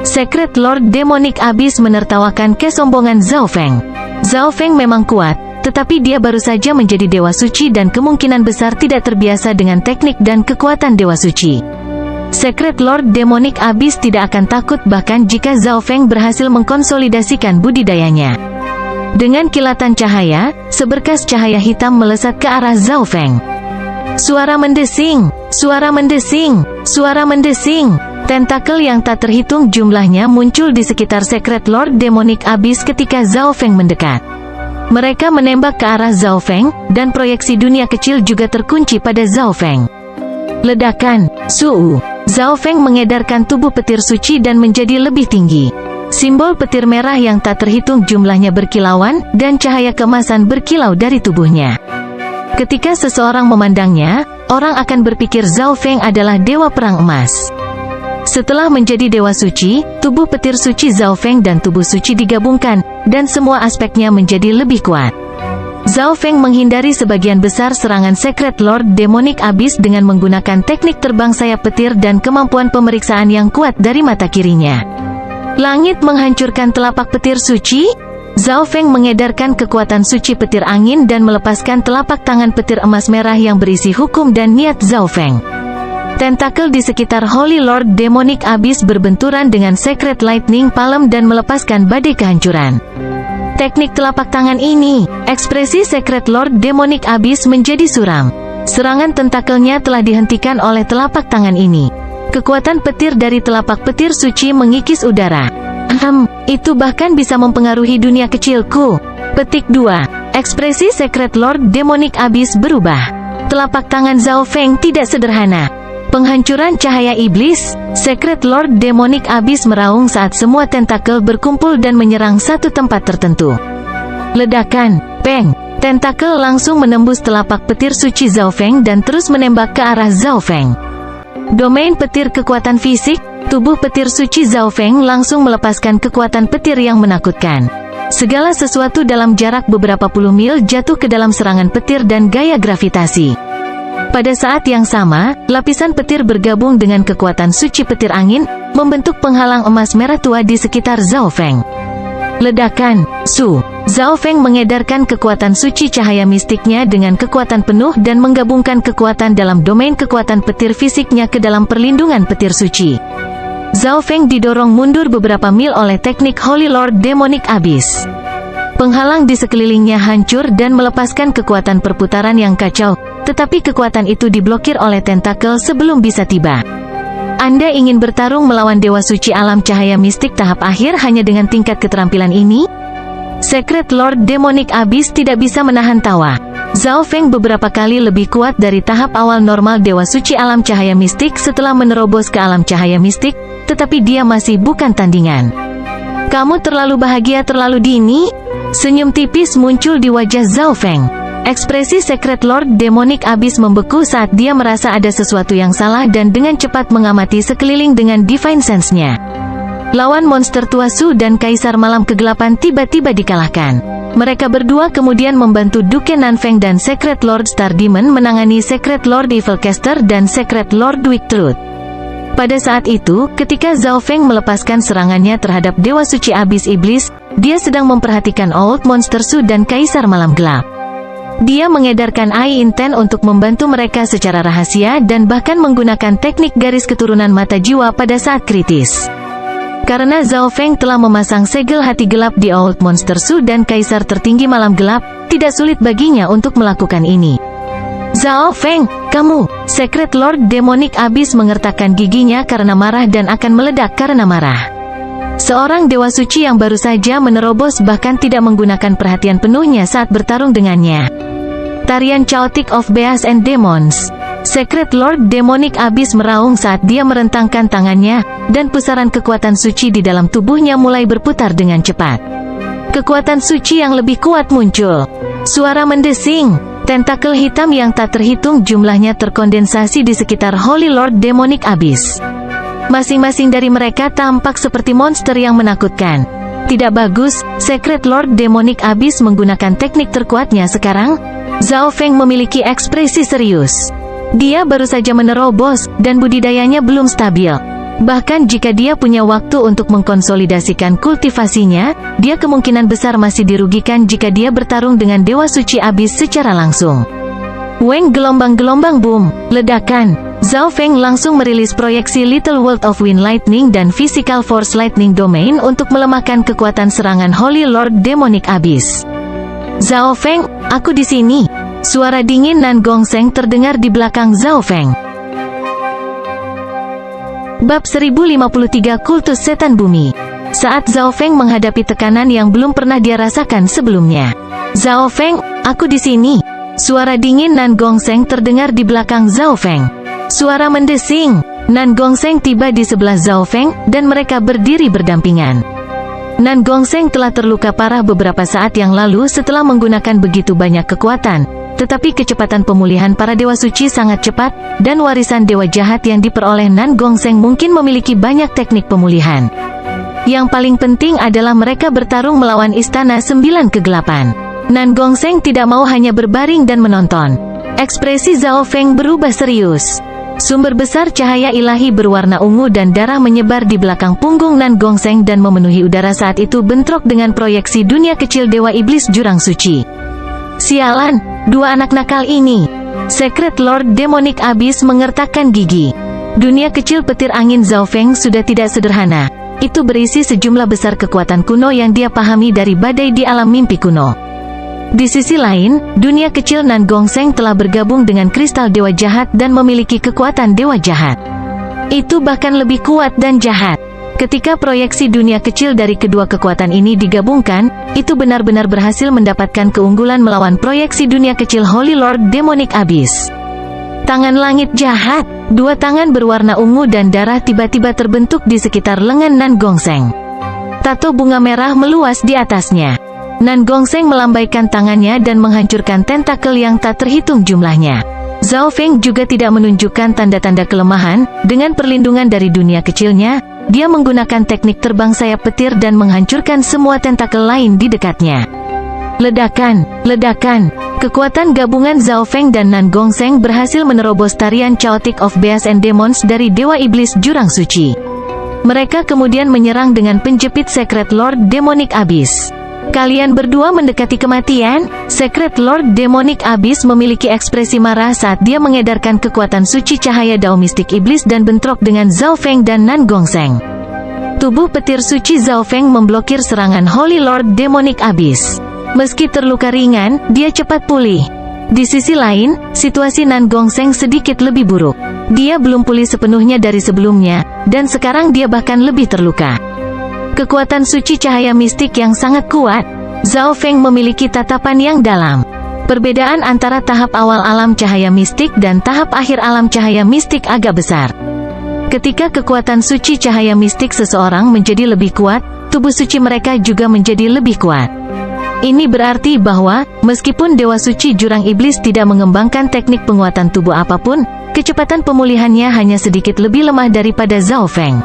Secret Lord Demonic Abyss menertawakan kesombongan Zhao Feng. Zhao Feng memang kuat, tetapi dia baru saja menjadi Dewa Suci dan kemungkinan besar tidak terbiasa dengan teknik dan kekuatan Dewa Suci. Secret Lord Demonic Abyss tidak akan takut bahkan jika Zhao Feng berhasil mengkonsolidasikan budidayanya. Dengan kilatan cahaya, seberkas cahaya hitam melesat ke arah Zhao Feng. Suara mendesing, suara mendesing, suara mendesing. Tentakel yang tak terhitung jumlahnya muncul di sekitar Secret Lord Demonic Abyss ketika Zhao Feng mendekat. Mereka menembak ke arah Zhao Feng, dan proyeksi dunia kecil juga terkunci pada Zhao Feng. Ledakan, Suu. Zhao Feng mengedarkan tubuh petir suci dan menjadi lebih tinggi. Simbol petir merah yang tak terhitung jumlahnya berkilauan, dan cahaya keemasan berkilau dari tubuhnya. Ketika seseorang memandangnya, orang akan berpikir Zhao Feng adalah dewa perang emas. Setelah menjadi dewa suci, tubuh petir suci Zhao Feng dan tubuh suci digabungkan, dan semua aspeknya menjadi lebih kuat. Zhao Feng menghindari sebagian besar serangan Secret Lord Demonic Abyss dengan menggunakan teknik terbang sayap petir dan kemampuan pemeriksaan yang kuat dari mata kirinya. Langit menghancurkan telapak petir suci. Zhao Feng mengedarkan kekuatan suci petir angin dan melepaskan telapak tangan petir emas merah yang berisi hukum dan niat Zhao Feng. Tentakel di sekitar Holy Lord Demonic Abyss berbenturan dengan Secret Lightning Palm dan melepaskan badai kehancuran. Teknik telapak tangan ini, ekspresi Secret Lord Demonic Abyss menjadi suram. Serangan tentakelnya telah dihentikan oleh telapak tangan ini. Kekuatan petir dari telapak petir suci mengikis udara. Itu bahkan bisa mempengaruhi dunia kecilku. Petik 2. Ekspresi Secret Lord Demonic Abyss berubah. Telapak tangan Zhao Feng tidak sederhana. Penghancuran cahaya iblis, Secret Lord Demonic Abyss meraung saat semua tentakel berkumpul dan menyerang satu tempat tertentu. Ledakan, peng, tentakel langsung menembus telapak petir suci Zhao Feng dan terus menembak ke arah Zhao Feng. Domain petir kekuatan fisik, tubuh petir suci Zhao Feng langsung melepaskan kekuatan petir yang menakutkan. Segala sesuatu dalam jarak beberapa puluh mil jatuh ke dalam serangan petir dan gaya gravitasi. Pada saat yang sama, lapisan petir bergabung dengan kekuatan suci petir angin, membentuk penghalang emas merah tua di sekitar Zhao Feng. Ledakan, Su. Zhao Feng mengedarkan kekuatan suci cahaya mistiknya dengan kekuatan penuh dan menggabungkan kekuatan dalam domain kekuatan petir fisiknya ke dalam perlindungan petir suci. Zhao Feng didorong mundur beberapa mil oleh teknik Holy Lord Demonic Abyss. Penghalang di sekelilingnya hancur dan melepaskan kekuatan perputaran yang kacau, tetapi kekuatan itu diblokir oleh tentakel sebelum bisa tiba. Anda ingin bertarung melawan Dewa Suci Alam Cahaya Mistik tahap akhir hanya dengan tingkat keterampilan ini? Secret Lord Demonic Abyss tidak bisa menahan tawa. Zhao Feng beberapa kali lebih kuat dari tahap awal normal Dewa Suci Alam Cahaya Mistik setelah menerobos ke Alam Cahaya Mistik, tetapi dia masih bukan tandingan. Kamu terlalu bahagia terlalu dini? Senyum tipis muncul di wajah Zhao Feng. Ekspresi Secret Lord Demonic Abyss membeku saat dia merasa ada sesuatu yang salah dan dengan cepat mengamati sekeliling dengan Divine Sense-nya. Lawan monster tua Su dan Kaisar Malam Kegelapan tiba-tiba dikalahkan. Mereka berdua kemudian membantu Duke Nanfeng dan Secret Lord Star Demon menangani Secret Lord Evil Caster dan Secret Lord Weak Truth. Pada saat itu, ketika Zhao Feng melepaskan serangannya terhadap Dewa Suci Abis Iblis, dia sedang memperhatikan Old Monster Su dan Kaisar Malam Gelap. Dia mengedarkan Eye Intent untuk membantu mereka secara rahasia dan bahkan menggunakan teknik garis keturunan mata jiwa pada saat kritis. Karena Zhao Feng telah memasang segel hati gelap di Old Monster Su dan Kaisar tertinggi Malam Gelap, tidak sulit baginya untuk melakukan ini. Zhao Feng, kamu, Secret Lord Demonic Abyss mengertakkan giginya karena marah dan akan meledak karena marah. Seorang dewa suci yang baru saja menerobos bahkan tidak menggunakan perhatian penuhnya saat bertarung dengannya. Tarian Chaotic of Beasts and Demons. Secret Lord Demonic Abyss meraung saat dia merentangkan tangannya, dan pusaran kekuatan suci di dalam tubuhnya mulai berputar dengan cepat. Kekuatan suci yang lebih kuat muncul. Suara mendesing. Tentakel hitam yang tak terhitung jumlahnya terkondensasi di sekitar Holy Lord Demonic Abyss. Masing-masing dari mereka tampak seperti monster yang menakutkan. Tidak bagus, Secret Lord Demonic Abyss menggunakan teknik terkuatnya sekarang. Zhao Feng memiliki ekspresi serius. Dia baru saja menerobos, dan budidayanya belum stabil. Bahkan jika dia punya waktu untuk mengkonsolidasikan kultivasinya, dia kemungkinan besar masih dirugikan jika dia bertarung dengan Dewa Suci Abyss secara langsung. Weng gelombang-gelombang boom, ledakan. Zhao Feng langsung merilis proyeksi Little World of Wind Lightning dan Physical Force Lightning Domain untuk melemahkan kekuatan serangan Holy Lord Demonic Abyss. Zhao Feng, aku di sini. Suara dingin Nan Gongseng terdengar di belakang Zhao Feng. Bab 1053 Kultus Setan Bumi. Saat Zhao Feng menghadapi tekanan yang belum pernah dia rasakan sebelumnya. Zhao Feng, aku di sini. Suara dingin Nan Gongseng terdengar di belakang Zhao Feng. Suara mendesing. Nan Gongseng tiba di sebelah Zhao Feng, dan mereka berdiri berdampingan. Nan Gongseng telah terluka parah beberapa saat yang lalu setelah menggunakan begitu banyak kekuatan, tetapi kecepatan pemulihan para dewa suci sangat cepat, dan warisan dewa jahat yang diperoleh Nan Gongseng mungkin memiliki banyak teknik pemulihan. Yang paling penting adalah mereka bertarung melawan Istana 9 Kegelapan. Nan Gongseng tidak mau hanya berbaring dan menonton. Ekspresi Zhao Feng berubah serius. Sumber besar cahaya ilahi berwarna ungu dan darah menyebar di belakang punggung Nan Gongseng dan memenuhi udara saat itu bentrok dengan proyeksi dunia kecil Dewa Iblis Jurang Suci. Sialan, dua anak nakal ini. Secret Lord Demonic Abyss mengertakkan gigi. Dunia kecil petir angin Zhao Feng sudah tidak sederhana. Itu berisi sejumlah besar kekuatan kuno yang dia pahami dari badai di alam mimpi kuno. Di sisi lain, dunia kecil Nan Gongseng telah bergabung dengan kristal dewa jahat dan memiliki kekuatan dewa jahat. Itu bahkan lebih kuat dan jahat. Ketika proyeksi dunia kecil dari kedua kekuatan ini digabungkan, itu benar-benar berhasil mendapatkan keunggulan melawan proyeksi dunia kecil Holy Lord Demonic Abyss. Tangan langit jahat. Dua tangan berwarna ungu dan darah tiba-tiba terbentuk di sekitar lengan Nan Gongseng. Tato bunga merah meluas di atasnya. Nan Gongseng melambaikan tangannya dan menghancurkan tentakel yang tak terhitung jumlahnya. Zhao Feng juga tidak menunjukkan tanda-tanda kelemahan. Dengan perlindungan dari dunia kecilnya, dia menggunakan teknik terbang sayap petir dan menghancurkan semua tentakel lain di dekatnya. Ledakan, ledakan. Kekuatan gabungan Zhao Feng dan Nan Gongseng berhasil menerobos tarian Chaotic of Beasts and Demons dari Dewa Iblis Jurang Suci. Mereka kemudian menyerang dengan penjepit Secret Lord Demonic Abyss. Kalian berdua mendekati kematian? Secret Lord Demonic Abyss memiliki ekspresi marah saat dia mengedarkan kekuatan suci cahaya Dao Mistik Iblis dan bentrok dengan Zhao Feng dan Nan Gongseng. Tubuh petir suci Zhao Feng memblokir serangan Holy Lord Demonic Abyss. Meski terluka ringan, dia cepat pulih. Di sisi lain, situasi Nan Gongseng sedikit lebih buruk. Dia belum pulih sepenuhnya dari sebelumnya, dan sekarang dia bahkan lebih terluka. Kekuatan suci cahaya mistik yang sangat kuat. Zhao Feng memiliki tatapan yang dalam. Perbedaan antara tahap awal alam cahaya mistik dan tahap akhir alam cahaya mistik agak besar. Ketika kekuatan suci cahaya mistik seseorang menjadi lebih kuat, tubuh suci mereka juga menjadi lebih kuat. Ini berarti bahwa, meskipun Dewa Suci Jurang Iblis tidak mengembangkan teknik penguatan tubuh apapun, kecepatan pemulihannya hanya sedikit lebih lemah daripada Zhao Feng.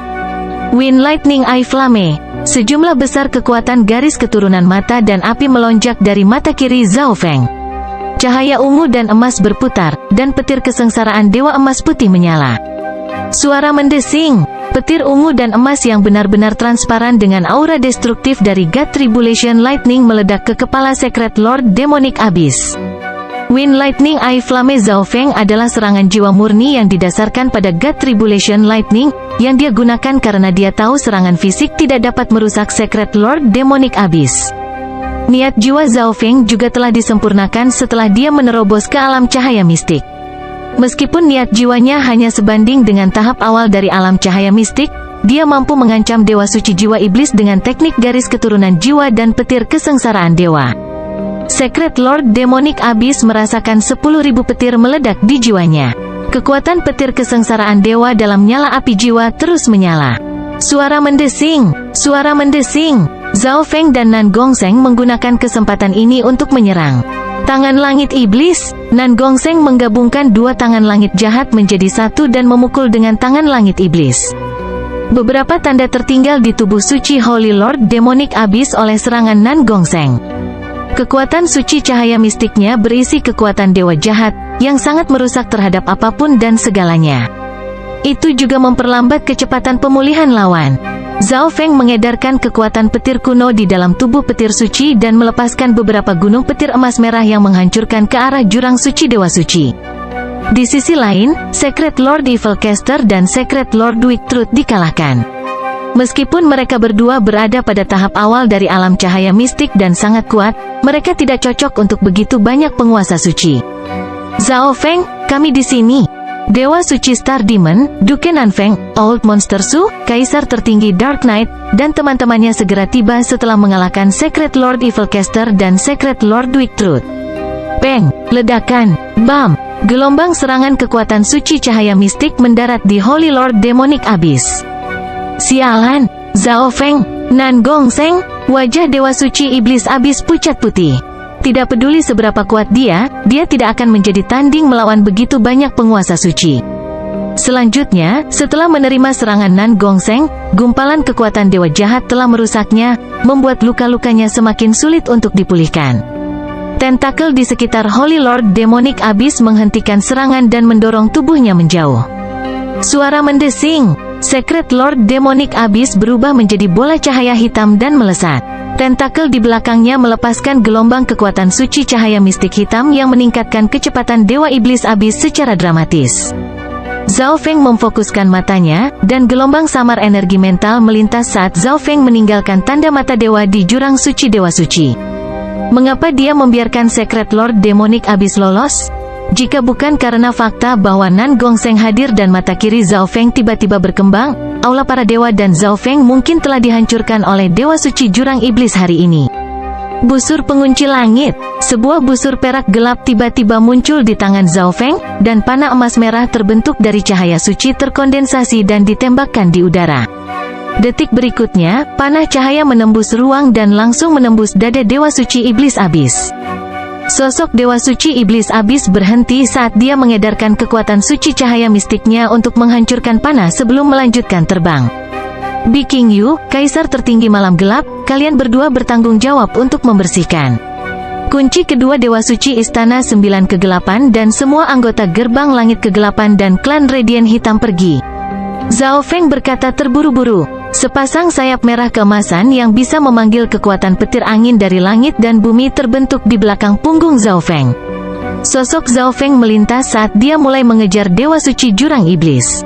Wind Lightning Eye Flame. Sejumlah besar kekuatan garis keturunan mata dan api melonjak dari mata kiri Zhao Feng. Cahaya ungu dan emas berputar, dan petir kesengsaraan Dewa Emas Putih menyala. Suara mendesing. Petir ungu dan emas yang benar-benar transparan dengan aura destruktif dari God Tribulation Lightning meledak ke kepala Secret Lord Demonic Abyss. Wind Lightning Eye Flame Zhao Feng adalah serangan jiwa murni yang didasarkan pada God Tribulation Lightning, yang dia gunakan karena dia tahu serangan fisik tidak dapat merusak Secret Lord Demonic Abyss. Niat jiwa Zhao Feng juga telah disempurnakan setelah dia menerobos ke alam cahaya mistik. Meskipun niat jiwanya hanya sebanding dengan tahap awal dari alam cahaya mistik, dia mampu mengancam dewa suci jiwa iblis dengan teknik garis keturunan jiwa dan petir kesengsaraan dewa. Secret Lord Demonic Abyss merasakan 10.000 petir meledak di jiwanya. Kekuatan petir kesengsaraan dewa dalam nyala api jiwa terus menyala. Suara mendesing. Suara mendesing. Zhao Feng dan Nan Gongsheng menggunakan kesempatan ini untuk menyerang. Tangan langit iblis. Nan Gongsheng menggabungkan dua tangan langit jahat menjadi satu dan memukul dengan tangan langit iblis. Beberapa tanda tertinggal di tubuh suci Holy Lord Demonic Abyss oleh serangan Nan Gongsheng. Kekuatan suci cahaya mistiknya berisi kekuatan dewa jahat, yang sangat merusak terhadap apapun dan segalanya. Itu juga memperlambat kecepatan pemulihan lawan. Zhao Feng mengedarkan kekuatan petir kuno di dalam tubuh petir suci dan melepaskan beberapa gunung petir emas merah yang menghancurkan ke arah jurang suci dewa suci. Di sisi lain, Secret Lord Evil Caster dan Secret Lord Weak Truth dikalahkan. Meskipun mereka berdua berada pada tahap awal dari alam cahaya mistik dan sangat kuat, mereka tidak cocok untuk begitu banyak penguasa suci. Zhao Feng, kami di sini. Dewa Suci Star Demon, Duke Nanfeng, Old Monster Su, Kaisar tertinggi Dark Knight, dan teman-temannya segera tiba setelah mengalahkan Secret Lord Evil Caster dan Secret Lord Weak Truth. Peng, ledakan, bam, gelombang serangan kekuatan suci cahaya mistik mendarat di Holy Lord Demonic Abyss. Sialan, Zhao Feng, Nan Gongsheng, wajah Dewa Suci Iblis Abyss pucat putih. Tidak peduli seberapa kuat dia tidak akan menjadi tanding melawan begitu banyak penguasa suci. Selanjutnya, setelah menerima serangan Nan Gongsheng, gumpalan kekuatan dewa jahat telah merusaknya, membuat luka-lukanya semakin sulit untuk dipulihkan. Tentakel di sekitar Holy Lord Demonic Abyss menghentikan serangan dan mendorong tubuhnya menjauh. Suara mendesing. Secret Lord Demonic Abyss berubah menjadi bola cahaya hitam dan melesat. Tentakel di belakangnya melepaskan gelombang kekuatan suci cahaya mistik hitam yang meningkatkan kecepatan Dewa Iblis Abyss secara dramatis. Zhao Feng memfokuskan matanya, dan gelombang samar energi mental melintas saat Zhao Feng meninggalkan tanda mata dewa di jurang suci Dewa Suci. Mengapa dia membiarkan Secret Lord Demonic Abyss lolos? Jika bukan karena fakta bahwa Nan Gongsheng hadir dan mata kiri Zhao Feng tiba-tiba berkembang, aula para dewa dan Zhao Feng mungkin telah dihancurkan oleh Dewa Suci Jurang Iblis hari ini. Busur pengunci langit. Sebuah busur perak gelap tiba-tiba muncul di tangan Zhao Feng, dan panah emas merah terbentuk dari cahaya suci terkondensasi dan ditembakkan di udara. Detik berikutnya, panah cahaya menembus ruang dan langsung menembus dada Dewa Suci Iblis Abyss. Sosok Dewa Suci Iblis Abyss berhenti saat dia mengedarkan kekuatan suci cahaya mistiknya untuk menghancurkan panah sebelum melanjutkan terbang. Bi Qingyu, Kaisar tertinggi malam gelap, kalian berdua bertanggung jawab untuk membersihkan kunci kedua Dewa Suci Istana 9 Kegelapan dan semua anggota Gerbang Langit Kegelapan dan klan Radiant Hitam pergi. Zhao Feng berkata terburu-buru. Sepasang sayap merah keemasan yang bisa memanggil kekuatan petir angin dari langit dan bumi terbentuk di belakang punggung Zhao Feng. Sosok Zhao Feng melintas saat dia mulai mengejar Dewa Suci Jurang Iblis.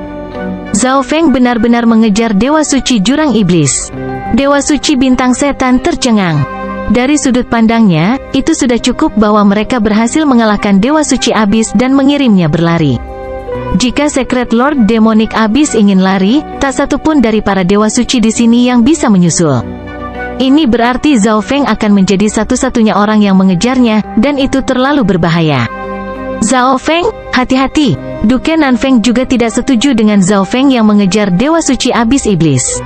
Zhao Feng benar-benar mengejar Dewa Suci Jurang Iblis. Dewa Suci Bintang Setan tercengang. Dari sudut pandangnya, itu sudah cukup bahwa mereka berhasil mengalahkan Dewa Suci Abyss dan mengirimnya berlari. Jika Secret Lord Demonic Abyss ingin lari, tak satu pun dari para dewa suci di sini yang bisa menyusul. Ini berarti Zhao Feng akan menjadi satu-satunya orang yang mengejarnya, dan itu terlalu berbahaya. Zhao Feng, hati-hati. Duke Nanfeng juga tidak setuju dengan Zhao Feng yang mengejar Dewa Suci Abyss Iblis.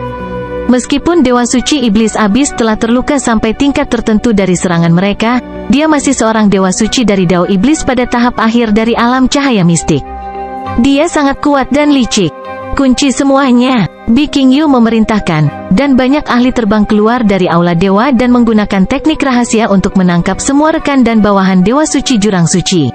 Meskipun Dewa Suci Iblis Abyss telah terluka sampai tingkat tertentu dari serangan mereka, dia masih seorang Dewa Suci dari Dao Iblis pada tahap akhir dari alam cahaya mistik. Dia sangat kuat dan licik. Kunci semuanya, Bi Qingyu memerintahkan, dan banyak ahli terbang keluar dari aula dewa dan menggunakan teknik rahasia untuk menangkap semua rekan dan bawahan Dewa Suci Jurang Suci.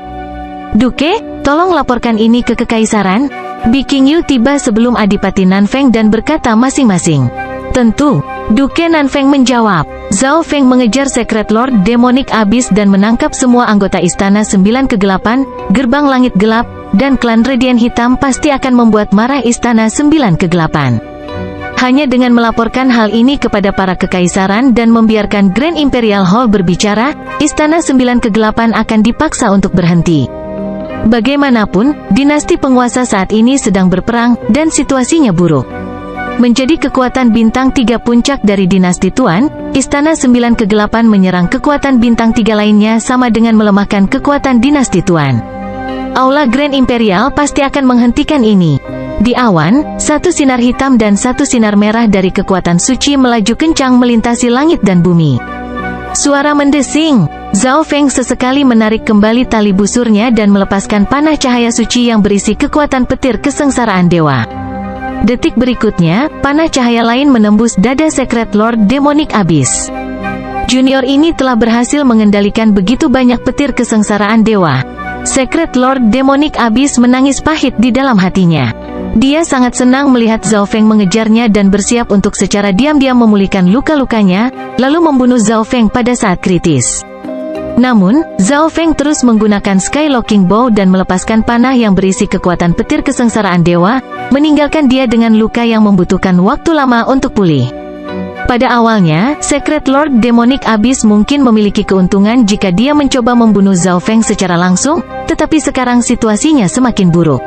Duke, tolong laporkan ini ke Kekaisaran. Biking Yu tiba sebelum Adipati Nanfeng dan berkata masing-masing, "Tentu." Duke Nanfeng menjawab. Zhao Feng mengejar Secret Lord Demonic Abyss dan menangkap semua anggota Istana Sembilan Kegelapan, Gerbang Langit Gelap, dan klan Radiant Hitam pasti akan membuat marah Istana Sembilan Kegelapan. Hanya dengan melaporkan hal ini kepada para kekaisaran dan membiarkan Grand Imperial Hall berbicara, Istana Sembilan Kegelapan akan dipaksa untuk berhenti. Bagaimanapun, dinasti penguasa saat ini sedang berperang, dan situasinya buruk. Menjadi kekuatan bintang 3 puncak dari dinasti Tuan, Istana Sembilan Kegelapan menyerang kekuatan bintang 3 lainnya sama dengan melemahkan kekuatan dinasti Tuan. Aula Grand Imperial pasti akan menghentikan ini. Di awan, satu sinar hitam dan satu sinar merah dari kekuatan suci melaju kencang melintasi langit dan bumi. Suara mendesing. Zhao Feng sesekali menarik kembali tali busurnya dan melepaskan panah cahaya suci yang berisi kekuatan petir kesengsaraan dewa. Detik berikutnya, panah cahaya lain menembus dada Secret Lord Demonic Abyss. Junior ini telah berhasil mengendalikan begitu banyak petir kesengsaraan dewa. Secret Lord Demonic Abyss menangis pahit di dalam hatinya. Dia sangat senang melihat Zhao Feng mengejarnya dan bersiap untuk secara diam-diam memulihkan luka-lukanya, lalu membunuh Zhao Feng pada saat kritis. Namun, Zhao Feng terus menggunakan Skylocking Bow dan melepaskan panah yang berisi kekuatan petir kesengsaraan dewa, meninggalkan dia dengan luka yang membutuhkan waktu lama untuk pulih. Pada awalnya, Secret Lord Demonic Abyss mungkin memiliki keuntungan jika dia mencoba membunuh Zhao Feng secara langsung, tetapi sekarang situasinya semakin buruk.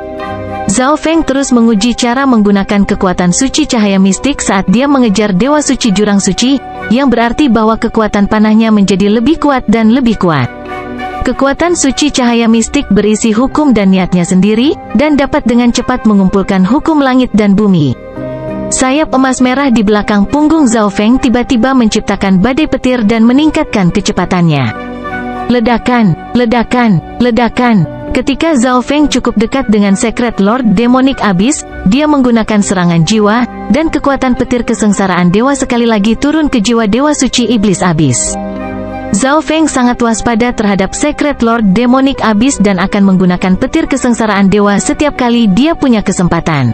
Zhao Feng terus menguji cara menggunakan kekuatan suci cahaya mistik saat dia mengejar Dewa Suci Jurang Suci, yang berarti bahwa kekuatan panahnya menjadi lebih kuat dan lebih kuat. Kekuatan suci cahaya mistik berisi hukum dan niatnya sendiri, dan dapat dengan cepat mengumpulkan hukum langit dan bumi. Sayap emas merah di belakang punggung Zhao Feng tiba-tiba menciptakan badai petir dan meningkatkan kecepatannya. Ledakan, ledakan, ledakan. Ketika Zhao Feng cukup dekat dengan Secret Lord Demonic Abyss, dia menggunakan serangan jiwa, dan kekuatan petir kesengsaraan dewa sekali lagi turun ke jiwa Dewa Suci Iblis Abyss. Zhao Feng sangat waspada terhadap Secret Lord Demonic Abyss dan akan menggunakan petir kesengsaraan dewa setiap kali dia punya kesempatan.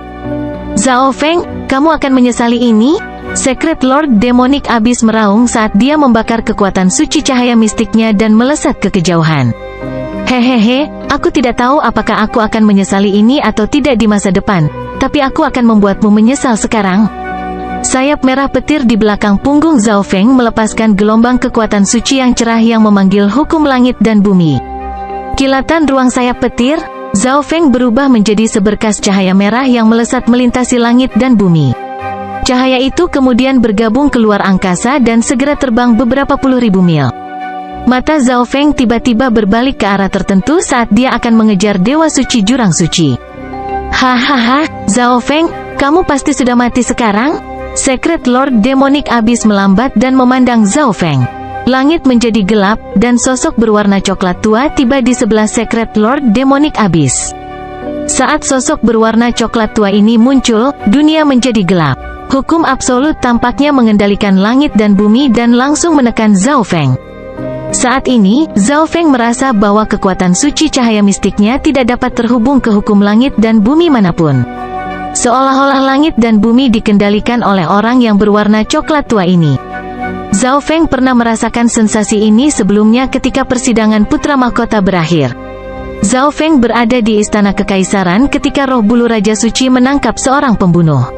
Zhao Feng, kamu akan menyesali ini? Secret Lord Demonic Abyss meraung saat dia membakar kekuatan suci cahaya mistiknya dan melesat ke kejauhan. Hehehe, aku tidak tahu apakah aku akan menyesali ini atau tidak di masa depan, tapi aku akan membuatmu menyesal sekarang. Sayap merah petir di belakang punggung Zhao Feng melepaskan gelombang kekuatan suci yang cerah yang memanggil hukum langit dan bumi. Kilatan ruang sayap petir, Zhao Feng berubah menjadi seberkas cahaya merah yang melesat melintasi langit dan bumi. Cahaya itu kemudian bergabung keluar angkasa dan segera terbang beberapa puluh ribu mil. Mata Zhao Feng tiba-tiba berbalik ke arah tertentu saat dia akan mengejar Dewa Suci Jurang Suci. Hahaha, Zhao Feng, kamu pasti sudah mati sekarang? Secret Lord Demonic Abyss melambat dan memandang Zhao Feng. Langit menjadi gelap, dan sosok berwarna coklat tua tiba di sebelah Secret Lord Demonic Abyss. Saat sosok berwarna coklat tua ini muncul, dunia menjadi gelap. Hukum absolut tampaknya mengendalikan langit dan bumi dan langsung menekan Zhao Feng. Saat ini, Zhao Feng merasa bahwa kekuatan suci cahaya mistiknya tidak dapat terhubung ke hukum langit dan bumi manapun. Seolah-olah langit dan bumi dikendalikan oleh orang yang berwarna coklat tua ini. Zhao Feng pernah merasakan sensasi ini sebelumnya ketika persidangan Putra Mahkota berakhir. Zhao Feng berada di Istana Kekaisaran ketika roh bulu Raja Suci menangkap seorang pembunuh.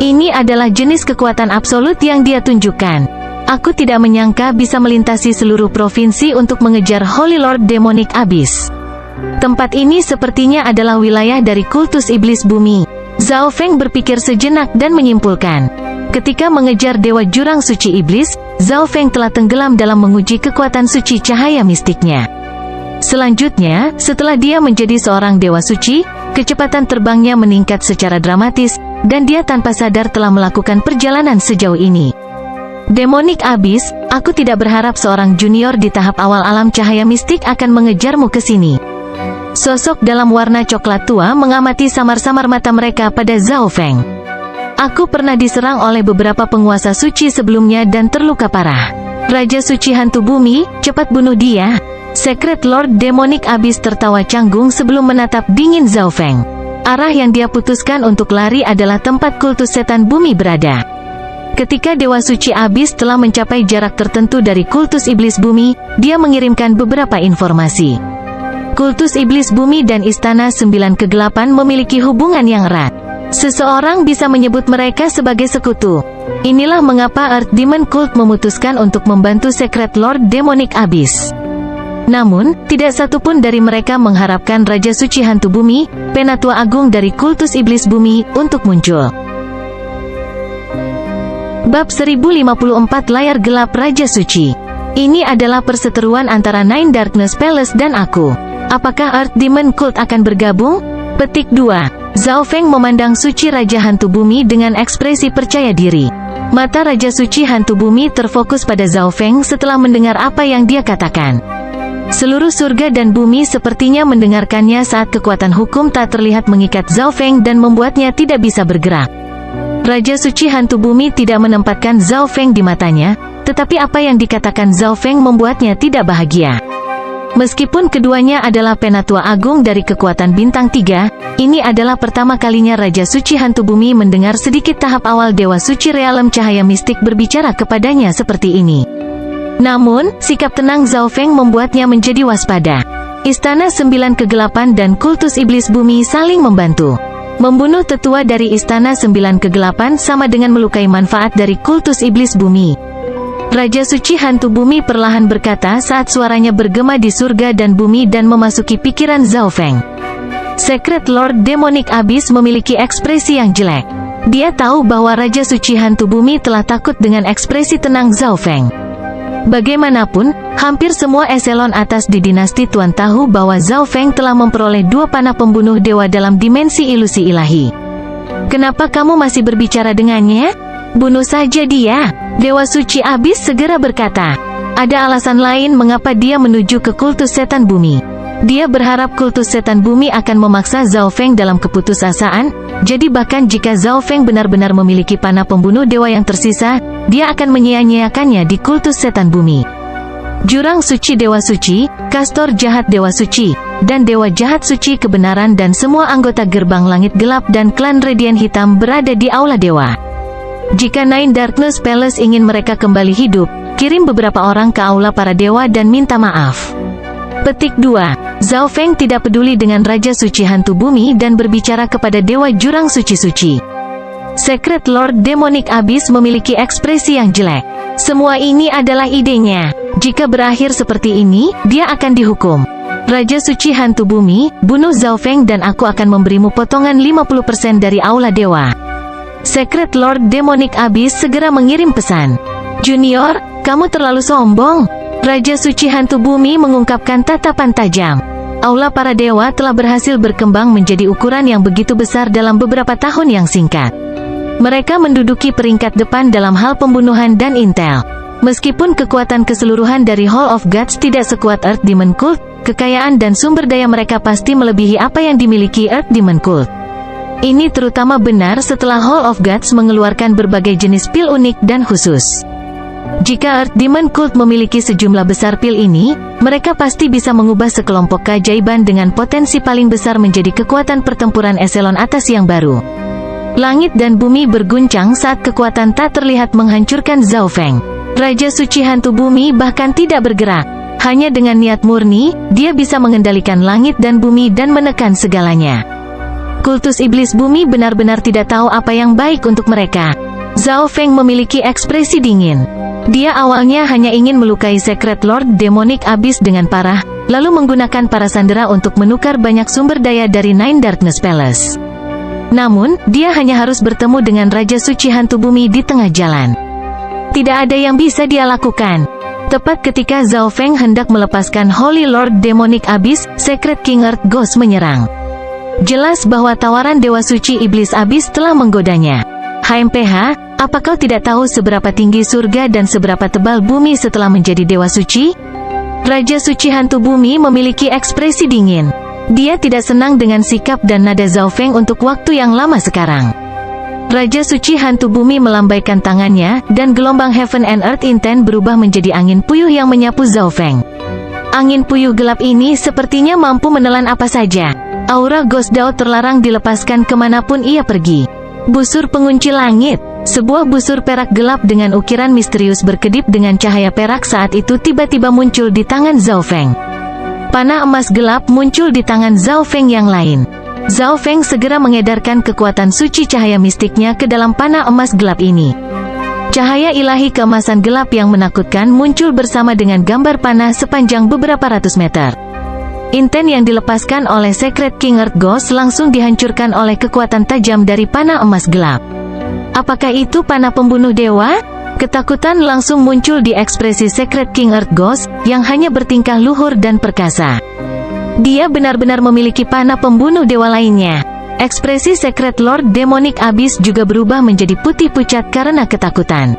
Ini adalah jenis kekuatan absolut yang dia tunjukkan. Aku tidak menyangka bisa melintasi seluruh provinsi untuk mengejar Holy Lord Demonic Abyss. Tempat ini sepertinya adalah wilayah dari kultus iblis bumi. Zhao Feng berpikir sejenak dan menyimpulkan. Ketika mengejar Dewa Jurang Suci Iblis, Zhao Feng telah tenggelam dalam menguji kekuatan suci cahaya mistiknya. Selanjutnya, setelah dia menjadi seorang Dewa Suci, kecepatan terbangnya meningkat secara dramatis, dan dia tanpa sadar telah melakukan perjalanan sejauh ini. Demonic Abyss, aku tidak berharap seorang junior di tahap awal alam cahaya mistik akan mengejarmu ke sini. Sosok dalam warna coklat tua mengamati samar-samar mata mereka pada Zhao Feng. Aku pernah diserang oleh beberapa penguasa suci sebelumnya dan terluka parah. Raja Suci Hantu Bumi, cepat bunuh dia. Secret Lord Demonic Abyss tertawa canggung sebelum menatap dingin Zhao Feng. Arah yang dia putuskan untuk lari adalah tempat kultus setan bumi berada. Ketika Dewa Suci Abis telah mencapai jarak tertentu dari kultus iblis bumi, dia mengirimkan beberapa informasi. Kultus iblis bumi dan Istana Sembilan Kegelapan memiliki hubungan yang erat. Seseorang bisa menyebut mereka sebagai sekutu. Inilah mengapa Earth Demon Cult memutuskan untuk membantu Secret Lord Demonic Abyss. Namun, tidak satupun dari mereka mengharapkan Raja Suci Hantu Bumi, Penatua Agung dari Kultus Iblis Bumi, untuk muncul. Bab 1054 Layar Gelap Raja Suci. Ini adalah perseteruan antara Nine Darkness Palace dan aku. Apakah Earth Demon Cult akan bergabung? Petik 2. Zhao Feng memandang Suci Raja Hantu Bumi dengan ekspresi percaya diri. Mata Raja Suci Hantu Bumi terfokus pada Zhao Feng setelah mendengar apa yang dia katakan. Seluruh surga dan bumi sepertinya mendengarkannya saat kekuatan hukum tak terlihat mengikat Zhao Feng dan membuatnya tidak bisa bergerak. Raja Suci Hantu Bumi tidak menempatkan Zhao Feng di matanya, tetapi apa yang dikatakan Zhao Feng membuatnya tidak bahagia. Meskipun keduanya adalah Penatua Agung dari kekuatan bintang 3, ini adalah pertama kalinya Raja Suci Hantu Bumi mendengar sedikit tahap awal Dewa Suci Realem Cahaya Mistik berbicara kepadanya seperti ini. Namun, sikap tenang Zhao Feng membuatnya menjadi waspada. Istana Sembilan Kegelapan dan Kultus Iblis Bumi saling membantu. Membunuh tetua dari Istana Sembilan Kegelapan sama dengan melukai manfaat dari Kultus Iblis Bumi. Raja Suci Hantu Bumi perlahan berkata saat suaranya bergema di surga dan bumi dan memasuki pikiran Zhao Feng. Secret Lord Demonic Abyss memiliki ekspresi yang jelek. Dia tahu bahwa Raja Suci Hantu Bumi telah takut dengan ekspresi tenang Zhao Feng. Bagaimanapun, hampir semua eselon atas di dinasti Tuan tahu bahwa Zhao Feng telah memperoleh 2 panah pembunuh dewa dalam dimensi ilusi ilahi. Kenapa kamu masih berbicara dengannya? Bunuh saja dia. Dewa Suci Abyss segera berkata. Ada alasan lain mengapa dia menuju ke kultus setan bumi. Dia berharap kultus setan bumi akan memaksa Zhao Feng dalam keputusasaan, jadi bahkan jika Zhao Feng benar-benar memiliki panah pembunuh dewa yang tersisa, dia akan menyia-nyiakannya di kultus setan bumi. Jurang Suci Dewa Suci, Kastor Jahat Dewa Suci, dan Dewa Jahat Suci Kebenaran dan semua anggota Gerbang Langit Gelap dan klan Radian Hitam berada di Aula Dewa. Jika Nine Darkness Palace ingin mereka kembali hidup, kirim beberapa orang ke Aula para dewa dan minta maaf. Petik 2. Zhao Feng tidak peduli dengan Raja Suci Hantu Bumi dan berbicara kepada Dewa Jurang Suci-Suci. Secret Lord Demonic Abyss memiliki ekspresi yang jelek. Semua ini adalah idenya. Jika berakhir seperti ini, dia akan dihukum. Raja Suci Hantu Bumi, bunuh Zhao Feng dan aku akan memberimu potongan 50% dari Aula Dewa. Secret Lord Demonic Abyss segera mengirim pesan. Junior, kamu terlalu sombong. Raja Suci Hantu Bumi mengungkapkan tatapan tajam. Aula para dewa telah berhasil berkembang menjadi ukuran yang begitu besar dalam beberapa tahun yang singkat. Mereka menduduki peringkat depan dalam hal pembunuhan dan intel. Meskipun kekuatan keseluruhan dari Hall of Gods tidak sekuat Earth Demon Cult, kekayaan dan sumber daya mereka pasti melebihi apa yang dimiliki Earth Demon Cult. Ini terutama benar setelah Hall of Gods mengeluarkan berbagai jenis pil unik dan khusus. Jika Earth Demon Cult memiliki sejumlah besar pil ini, mereka pasti bisa mengubah sekelompok keajaiban dengan potensi paling besar menjadi kekuatan pertempuran eselon atas yang baru. Langit dan bumi berguncang saat kekuatan tak terlihat menghancurkan Zhao Feng. Raja Suci Hantu Bumi bahkan tidak bergerak. Hanya dengan niat murni, dia bisa mengendalikan langit dan bumi dan menekan segalanya. Kultus Iblis Bumi benar-benar tidak tahu apa yang baik untuk mereka. Zhao Feng memiliki ekspresi dingin. Dia awalnya hanya ingin melukai Secret Lord Demonic Abyss dengan parah, lalu menggunakan para sandera untuk menukar banyak sumber daya dari Nine Darkness Palace. Namun, dia hanya harus bertemu dengan Raja Suci Hantu Bumi di tengah jalan. Tidak ada yang bisa dia lakukan. Tepat ketika Zhao Feng hendak melepaskan Holy Lord Demonic Abyss, Secret King Earth Ghost menyerang. Jelas bahwa tawaran Dewa Suci Iblis Abyss telah menggodanya. HMPH, apa kau tidak tahu seberapa tinggi surga dan seberapa tebal bumi setelah menjadi Dewa Suci? Raja Suci Hantu Bumi memiliki ekspresi dingin. Dia tidak senang dengan sikap dan nada Zhao Feng untuk waktu yang lama sekarang. Raja Suci Hantu Bumi melambaikan tangannya, dan gelombang Heaven and Earth Intent berubah menjadi angin puyuh yang menyapu Zhao Feng. Angin puyuh gelap ini sepertinya mampu menelan apa saja. Aura Ghost Dao terlarang dilepaskan kemanapun ia pergi. Busur pengunci langit. Sebuah busur perak gelap dengan ukiran misterius berkedip dengan cahaya perak saat itu tiba-tiba muncul di tangan Zhao Feng. Panah emas gelap muncul di tangan Zhao Feng yang lain. Zhao Feng segera mengedarkan kekuatan suci cahaya mistiknya ke dalam panah emas gelap ini. Cahaya ilahi keemasan gelap yang menakutkan muncul bersama dengan gambar panah sepanjang beberapa ratus meter. Inten yang dilepaskan oleh Secret King Earth Ghost langsung dihancurkan oleh kekuatan tajam dari panah emas gelap. Apakah itu panah pembunuh dewa? Ketakutan langsung muncul di ekspresi Secret King Earth Ghost, yang hanya bertingkah luhur dan perkasa. Dia benar-benar memiliki panah pembunuh dewa lainnya. Ekspresi Secret Lord Demonic Abyss juga berubah menjadi putih pucat karena ketakutan.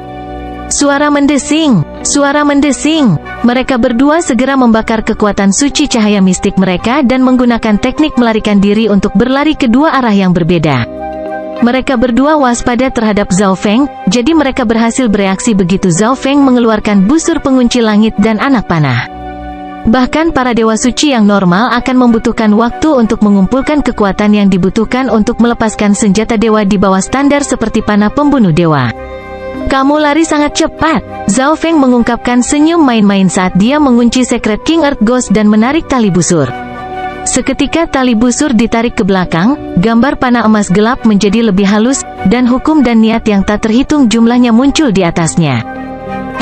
Suara mendesing, suara mendesing. Mereka berdua segera membakar kekuatan suci cahaya mistik mereka dan menggunakan teknik melarikan diri untuk berlari ke dua arah yang berbeda. Mereka berdua waspada terhadap Zhao Feng, jadi mereka berhasil bereaksi begitu Zhao Feng mengeluarkan busur pengunci langit dan anak panah. Bahkan para dewa suci yang normal akan membutuhkan waktu untuk mengumpulkan kekuatan yang dibutuhkan untuk melepaskan senjata dewa di bawah standar seperti panah pembunuh dewa. Kamu lari sangat cepat. Zhao Feng mengungkapkan senyum main-main saat dia mengunci Secret King Earth Ghost dan menarik tali busur. Seketika tali busur ditarik ke belakang, gambar panah emas gelap menjadi lebih halus, dan hukum dan niat yang tak terhitung jumlahnya muncul di atasnya.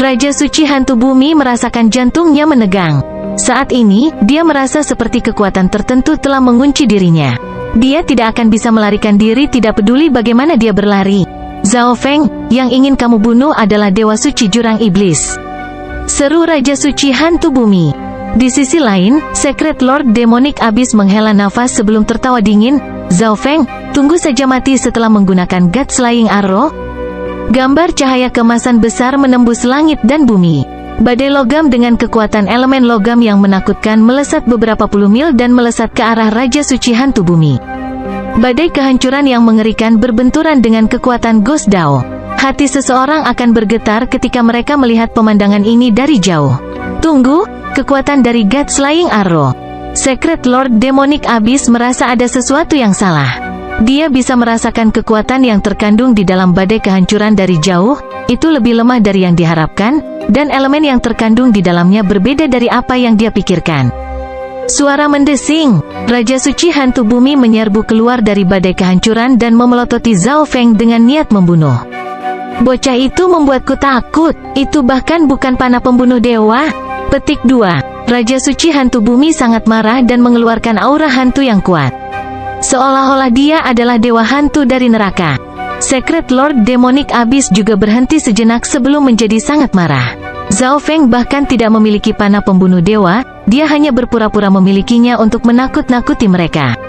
Raja Suci Hantu Bumi merasakan jantungnya menegang. Saat ini, dia merasa seperti kekuatan tertentu telah mengunci dirinya. Dia tidak akan bisa melarikan diri tidak peduli bagaimana dia berlari. Zhao Feng, yang ingin kamu bunuh adalah Dewa Suci Jurang Iblis. Seru Raja Suci Hantu Bumi. Di sisi lain, Secret Lord Demonic Abyss menghela nafas sebelum tertawa dingin. Zhao Feng, tunggu saja mati setelah menggunakan God Slaying Arrow. Gambar cahaya kemasan besar menembus langit dan bumi. Badai logam dengan kekuatan elemen logam yang menakutkan melesat beberapa puluh mil dan melesat ke arah Raja Suci Hantu Bumi. Badai kehancuran yang mengerikan berbenturan dengan kekuatan Ghost Dao. Hati seseorang akan bergetar ketika mereka melihat pemandangan ini dari jauh. Tunggu! Kekuatan dari God Slaying Arrow. Secret Lord Demonic Abyss merasa ada sesuatu yang salah. Dia bisa merasakan kekuatan yang terkandung di dalam badai kehancuran dari jauh, itu lebih lemah dari yang diharapkan, dan elemen yang terkandung di dalamnya berbeda dari apa yang dia pikirkan. Suara mendesing. Raja Suci Hantu Bumi menyerbu keluar dari badai kehancuran dan memelototi Zhao Feng dengan niat membunuh. Bocah itu membuatku takut. Itu bahkan bukan panah pembunuh dewa. Petik 2. Raja Suci Hantu Bumi sangat marah dan mengeluarkan aura hantu yang kuat. Seolah-olah dia adalah dewa hantu dari neraka. Secret Lord Demonic Abyss juga berhenti sejenak sebelum menjadi sangat marah. Zhao Feng bahkan tidak memiliki panah pembunuh dewa, dia hanya berpura-pura memilikinya untuk menakut-nakuti mereka.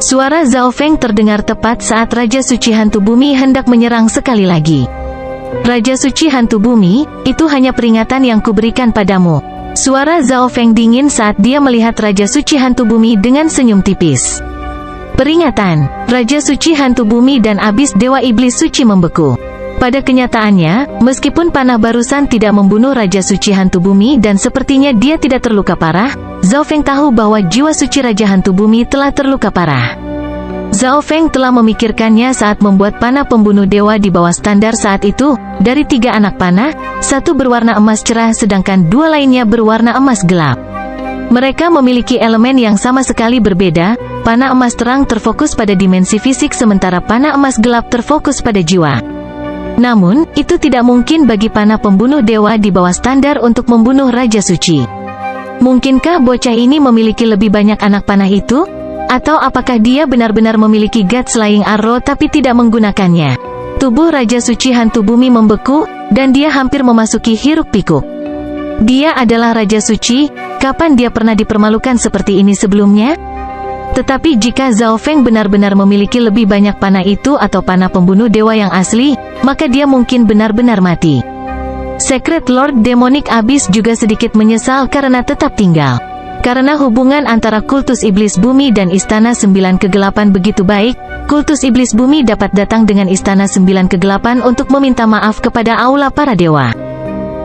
Suara Zhao Feng terdengar tepat saat Raja Suci Hantu Bumi hendak menyerang sekali lagi. Raja Suci Hantu Bumi, itu hanya peringatan yang kuberikan padamu. Suara Zhao Feng dingin saat dia melihat Raja Suci Hantu Bumi dengan senyum tipis. Peringatan, Raja Suci Hantu Bumi dan Abis Dewa Iblis Suci membeku. Pada kenyataannya, meskipun panah barusan tidak membunuh Raja Suci Hantu Bumi dan sepertinya dia tidak terluka parah, Zhao Feng tahu bahwa jiwa suci Raja Hantu Bumi telah terluka parah. Zhao Feng telah memikirkannya saat membuat panah pembunuh dewa di bawah standar saat itu. Dari 3 anak panah, 1 berwarna emas cerah sedangkan 2 lainnya berwarna emas gelap. Mereka memiliki elemen yang sama sekali berbeda. Panah emas terang terfokus pada dimensi fisik sementara panah emas gelap terfokus pada jiwa. Namun, itu tidak mungkin bagi panah pembunuh dewa di bawah standar untuk membunuh Raja Suci. Mungkinkah bocah ini memiliki lebih banyak anak panah itu? Atau apakah dia benar-benar memiliki God Slaying Arrow tapi tidak menggunakannya? Tubuh Raja Suci Hantu Bumi membeku, dan dia hampir memasuki hiruk-pikuk. Dia adalah Raja Suci, kapan dia pernah dipermalukan seperti ini sebelumnya? Tetapi jika Zhao Feng benar-benar memiliki lebih banyak panah itu atau panah pembunuh dewa yang asli, maka dia mungkin benar-benar mati. Secret Lord Demonic Abyss juga sedikit menyesal karena tetap tinggal. Karena hubungan antara kultus iblis bumi dan istana 9 kegelapan begitu baik, kultus iblis bumi dapat datang dengan istana 9 kegelapan untuk meminta maaf kepada aula para dewa.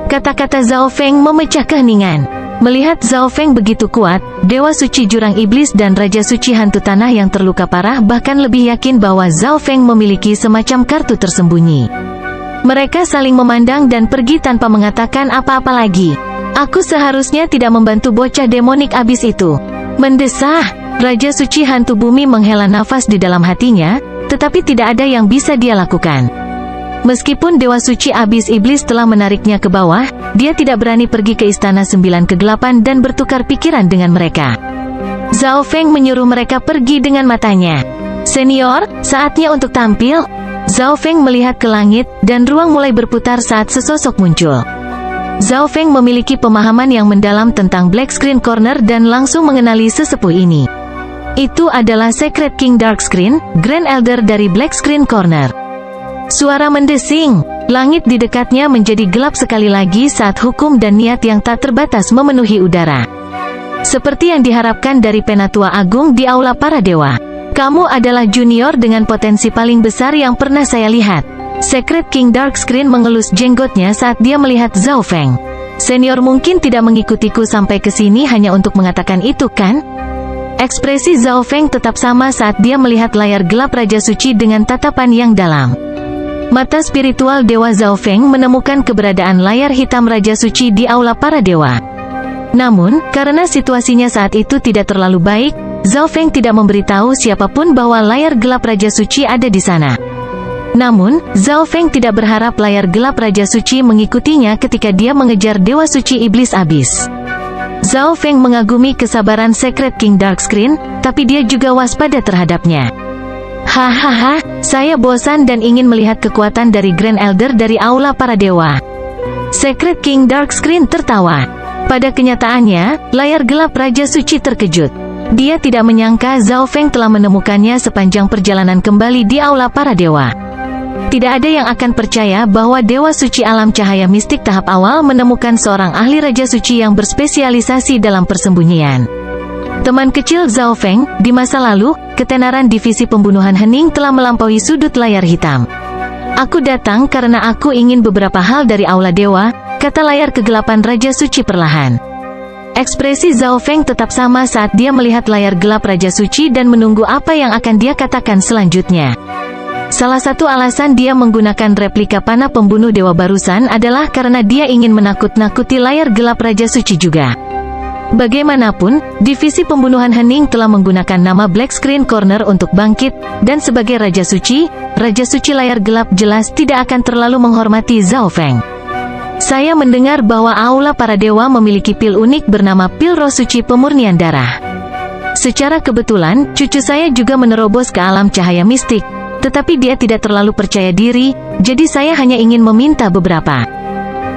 Kata-kata Zhao Feng memecah keheningan. Melihat Zhao Feng begitu kuat, Dewa Suci Jurang Iblis dan Raja Suci Hantu Tanah yang terluka parah bahkan lebih yakin bahwa Zhao Feng memiliki semacam kartu tersembunyi. Mereka saling memandang dan pergi tanpa mengatakan apa-apa lagi. Aku seharusnya tidak membantu bocah demonik abis itu. Mendesah, Raja Suci Hantu Bumi menghela nafas di dalam hatinya, tetapi tidak ada yang bisa dia lakukan. Meskipun Dewa Suci Abis Iblis telah menariknya ke bawah, dia tidak berani pergi ke Istana Sembilan Kegelapan dan bertukar pikiran dengan mereka. Zhao Feng menyuruh mereka pergi dengan matanya. Senior, saatnya untuk tampil. Zhao Feng melihat ke langit, dan ruang mulai berputar saat sesosok muncul. Zhao Feng memiliki pemahaman yang mendalam tentang Black Screen Corner dan langsung mengenali sesepuh ini. Itu adalah Secret King Dark Screen, Grand Elder dari Black Screen Corner. Suara mendesing, langit di dekatnya menjadi gelap sekali lagi saat hukum dan niat yang tak terbatas memenuhi udara. Seperti yang diharapkan dari Penatua Agung di Aula Para Dewa. Kamu adalah junior dengan potensi paling besar yang pernah saya lihat. Secret King Dark Screen mengelus jenggotnya saat dia melihat Zhao Feng. Senior mungkin tidak mengikutiku sampai ke sini hanya untuk mengatakan itu, kan? Ekspresi Zhao Feng tetap sama saat dia melihat layar gelap Raja Suci dengan tatapan yang dalam. Mata spiritual Dewa Zhao Feng menemukan keberadaan layar hitam Raja Suci di Aula Para Dewa. Namun, karena situasinya saat itu tidak terlalu baik, Zhao Feng tidak memberitahu siapapun bahwa layar gelap Raja Suci ada di sana. Namun, Zhao Feng tidak berharap layar gelap Raja Suci mengikutinya ketika dia mengejar Dewa Suci Iblis Abis. Zhao Feng mengagumi kesabaran Secret King Dark Screen, tapi dia juga waspada terhadapnya. Hahaha, saya bosan dan ingin melihat kekuatan dari Grand Elder dari Aula Para Dewa. Secret King Dark Screen tertawa. Pada kenyataannya, layar gelap Raja Suci terkejut. Dia tidak menyangka Zhao Feng telah menemukannya sepanjang perjalanan kembali di Aula Para Dewa. Tidak ada yang akan percaya bahwa Dewa Suci Alam Cahaya Mistik tahap awal menemukan seorang ahli Raja Suci yang berspesialisasi dalam persembunyian. Teman kecil Zhao Feng, di masa lalu, ketenaran divisi pembunuhan hening telah melampaui sudut layar hitam. Aku datang karena aku ingin beberapa hal dari Aula Dewa, kata layar kegelapan Raja Suci perlahan. Ekspresi Zhao Feng tetap sama saat dia melihat layar gelap Raja Suci dan menunggu apa yang akan dia katakan selanjutnya. Salah satu alasan dia menggunakan replika panah pembunuh dewa barusan adalah karena dia ingin menakut-nakuti layar gelap Raja Suci juga. Bagaimanapun, divisi pembunuhan hening telah menggunakan nama Black Screen Corner untuk bangkit, dan sebagai Raja Suci layar gelap jelas tidak akan terlalu menghormati Zhao Feng. Saya mendengar bahwa Aula Para Dewa memiliki pil unik bernama Pil Roh Suci Pemurnian Darah. Secara kebetulan, cucu saya juga menerobos ke alam cahaya mistik, tetapi dia tidak terlalu percaya diri, jadi saya hanya ingin meminta beberapa.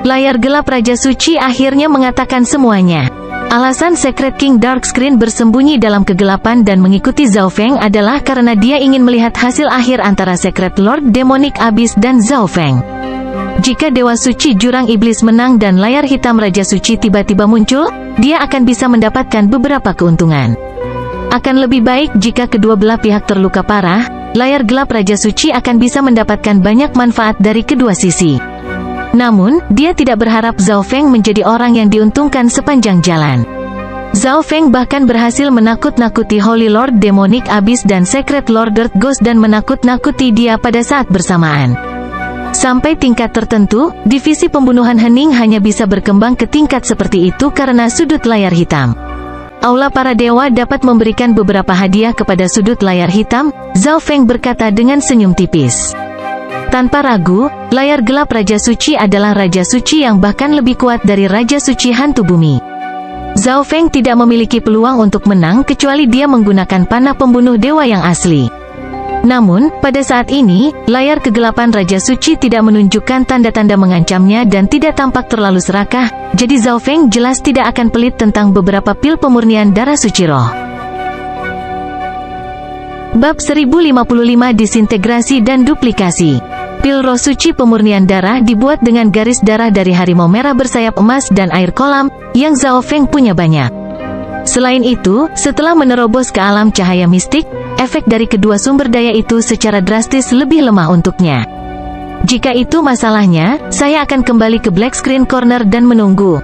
Layar gelap Raja Suci akhirnya mengatakan semuanya. Alasan Secret King Dark Screen bersembunyi dalam kegelapan dan mengikuti Zhao Feng adalah karena dia ingin melihat hasil akhir antara Secret Lord Demonic Abyss dan Zhao Feng. Jika Dewa Suci Jurang Iblis menang dan layar hitam Raja Suci tiba-tiba muncul, dia akan bisa mendapatkan beberapa keuntungan. Akan lebih baik jika kedua belah pihak terluka parah, layar gelap Raja Suci akan bisa mendapatkan banyak manfaat dari kedua sisi. Namun, dia tidak berharap Zhao Feng menjadi orang yang diuntungkan sepanjang jalan. Zhao Feng bahkan berhasil menakut-nakuti Holy Lord Demonic Abyss dan Secret Lord Earth Ghost dan menakut-nakuti dia pada saat bersamaan. Sampai tingkat tertentu, divisi pembunuhan hening hanya bisa berkembang ke tingkat seperti itu karena sudut layar hitam. Aula Para Dewa dapat memberikan beberapa hadiah kepada sudut layar hitam, Zhao Feng berkata dengan senyum tipis. Tanpa ragu, layar gelap Raja Suci adalah Raja Suci yang bahkan lebih kuat dari Raja Suci Hantu Bumi. Zhao Feng tidak memiliki peluang untuk menang kecuali dia menggunakan panah pembunuh dewa yang asli. Namun, pada saat ini, layar kegelapan Raja Suci tidak menunjukkan tanda-tanda mengancamnya dan tidak tampak terlalu serakah, jadi Zhao Feng jelas tidak akan pelit tentang beberapa pil pemurnian darah suci roh. Bab 1055 Disintegrasi dan Duplikasi. Pil Roh Suci Pemurnian Darah dibuat dengan garis darah dari harimau merah bersayap emas dan air kolam, yang Zhao Feng punya banyak. Selain itu, setelah menerobos ke alam cahaya mistik, efek dari kedua sumber daya itu secara drastis lebih lemah untuknya. Jika itu masalahnya, saya akan kembali ke Black Screen Corner dan menunggu.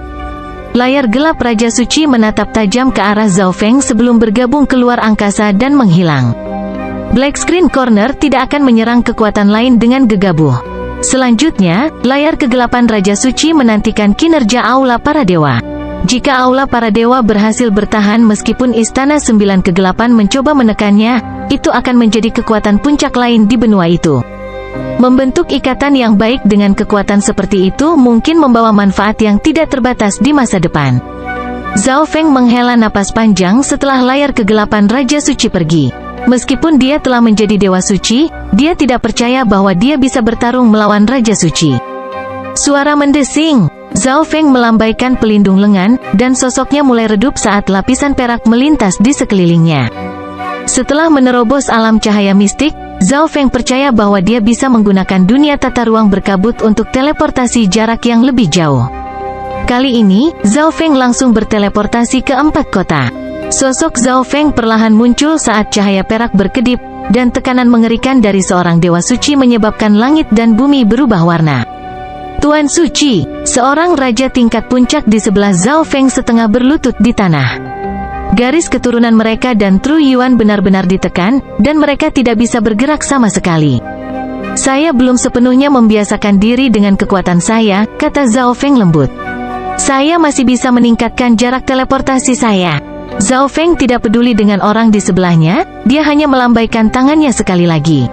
Layar gelap Raja Suci menatap tajam ke arah Zhao Feng sebelum bergabung keluar angkasa dan menghilang. Black Screen Corner tidak akan menyerang kekuatan lain dengan gegabah. Selanjutnya, layar kegelapan Raja Suci menantikan kinerja Aula Para Dewa. Jika Aula Para Dewa berhasil bertahan meskipun Istana Sembilan Kegelapan mencoba menekannya, itu akan menjadi kekuatan puncak lain di benua itu. Membentuk ikatan yang baik dengan kekuatan seperti itu mungkin membawa manfaat yang tidak terbatas di masa depan. Zhao Feng menghela napas panjang setelah layar kegelapan Raja Suci pergi. Meskipun dia telah menjadi Dewa Suci, dia tidak percaya bahwa dia bisa bertarung melawan Raja Suci. Suara mendesing. Zhao Feng melambaikan pelindung lengan, dan sosoknya mulai redup saat lapisan perak melintas di sekelilingnya. Setelah menerobos alam cahaya mistik, Zhao Feng percaya bahwa dia bisa menggunakan dunia tata ruang berkabut untuk teleportasi jarak yang lebih jauh. Kali ini, Zhao Feng langsung berteleportasi ke 4 kota. Sosok Zhao Feng perlahan muncul saat cahaya perak berkedip, dan tekanan mengerikan dari seorang Dewa Suci menyebabkan langit dan bumi berubah warna. Tuan Suci, seorang raja tingkat puncak di sebelah Zhao Feng setengah berlutut di tanah. Garis keturunan mereka dan Tru Yuan benar-benar ditekan, dan mereka tidak bisa bergerak sama sekali. Saya belum sepenuhnya membiasakan diri dengan kekuatan saya, kata Zhao Feng lembut. Saya masih bisa meningkatkan jarak teleportasi saya. Zhao Feng tidak peduli dengan orang di sebelahnya, dia hanya melambaikan tangannya sekali lagi.